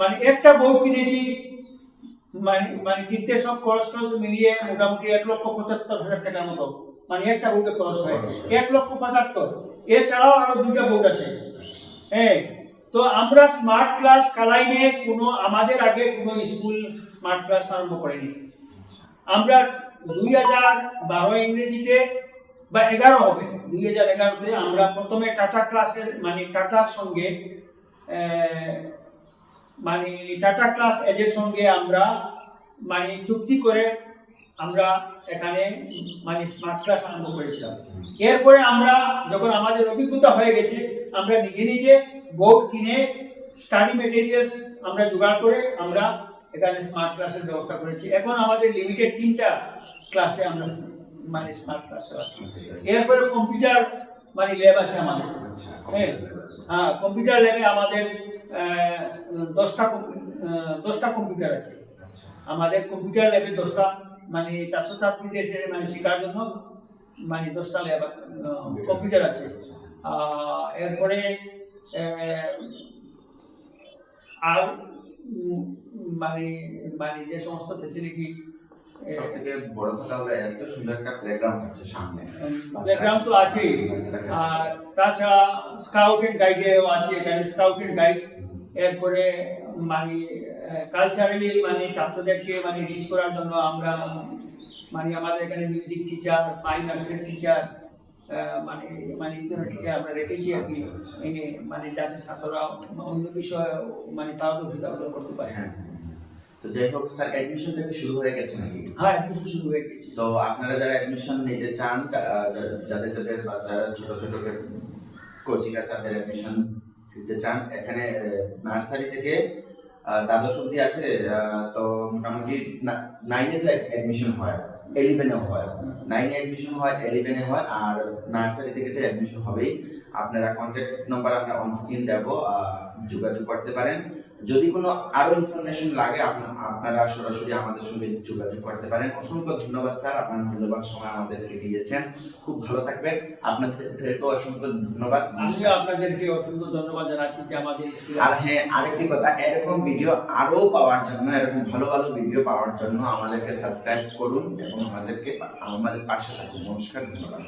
মানে একটা বোর্ড কিনেছি মানে মানে কিনতে সব খরচ মিলিয়ে মোটামুটি 1,75,000 টাকার মতো মানে একটা বোর্ডে খরচ হয়েছে, 1,75,000। এছাড়াও আরো 2টা বোর্ড আছে। হ্যাঁ, তো আমরা স্মার্ট ক্লাস কালাইনে কোনো আমাদের আগে কোনো স্কুল স্মার্ট ক্লাস আরম্ভ করেনি। আমরা 2012 ইংরেজিতে বা 11 হবে, 2011-তে আমরা প্রথমে টাটা ক্লাসের মানে টাটার সঙ্গে মানে টাটা ক্লাস এদের সঙ্গে আমরা মানে চুক্তি করে আমরা এখানে মানে স্মার্ট ক্লাস আরম্ভ করেছিলাম। এরপরে আমরা যখন আমাদের অভিজ্ঞতা হয়ে গেছে, আমরা নিজে নিজে বোর্ড কিনে স্টাডি মেটেরিয়ালস আমরা জোগাড় করে আমরা এখানে স্মার্ট ক্লাসের ব্যবস্থা করেছি। এখন আমাদের লিমিটেড 3টা ক্লাসে আমরা মানে স্মার্ট ক্লাস চালাচ্ছি। এরপরে কম্পিউটার মানে ল্যাব আছে আমাদের। হ্যাঁ, কম্পিউটার ল্যাবে আমাদের 10টা কম্পিউটার আছে। আমাদের কম্পিউটার ল্যাবে 10টা মানে ছাত্রছাত্রীদের মানে শেখার জন্য মানে 10টা ল্যাব কম্পিউটার আছে। এরপরে আর মানে মানে যে সমস্ত ফ্যাসিলিটি, সবথেকে বড় কথা হলো এত সুন্দর একটা প্লেগ্রাউন্ড আছে সামনে। প্লেগ্রাউন্ড তো আছে, আর তাছাড়া স্কাউট এন্ড গাইডেও আছে এখানে, স্কাউট এন্ড গাইড। এরপরে মানে কালচারালি মানে ছাত্রদেরকে মানে রিচ করার জন্য আমরা মানে আমাদের এখানে মিউজিক টিচার, ফাইন আর্টসের টিচার মানে মানে এই ধরনের টিচার আমরা রেখেছি আর কি, মানে যাতে ছাত্ররা অন্য বিষয়ে মানে পারদর্শিতা অর্জন করতে পারে। তো যাই হোক স্যার, অ্যাডমিশনটা কি শুরু হয়ে গেছে নাকি? হ্যাঁ, অ্যাডমিশন শুরু হয়ে গেছে। তো আপনারা যারা অ্যাডমিশন নিতে চান, যাদের যাদের বাচ্চারা ছোট ছোট কোচিং বাচ্চাদের অ্যাডমিশন নিতে চান, এখানে নার্সারি থেকে দ্বাদশ অবধি আছে। তো মোটামুটি 9-এ তো অ্যাডমিশন হয়, 11-এও হয়। 9-এ অ্যাডমিশন হয়, 11-এ হয়, আর নার্সারি থেকে তো অ্যাডমিশন হবেই। আপনারা কন্ট্যাক্ট নাম্বার আমরা অন স্ক্রিন দেব, যোগাযোগ করতে পারেন। যদি কোনো আরো ইনফরমেশন লাগে আপনারা সরাসরি আমাদের সঙ্গে যোগাযোগ করতে পারেন। অসংখ্য ধন্যবাদ স্যার, আপনার মূল্যবান সময় আমাদেরকে দিয়েছেন। খুব ভালো থাকবেন, আপনাদেরকে অসংখ্য ধন্যবাদ। আমি আপনাদেরকে অসংখ্য ধন্যবাদ জানাচ্ছি যে আমাদের স্কুলে। আর হ্যাঁ, আরেকটি কথা, এরকম ভিডিও আরো পাওয়ার জন্য, এরকম ভালো ভালো ভিডিও পাওয়ার জন্য আমাদেরকে সাবস্ক্রাইব করুন এবং আমাদের পাশে থাকুন। নমস্কার, ধন্যবাদ।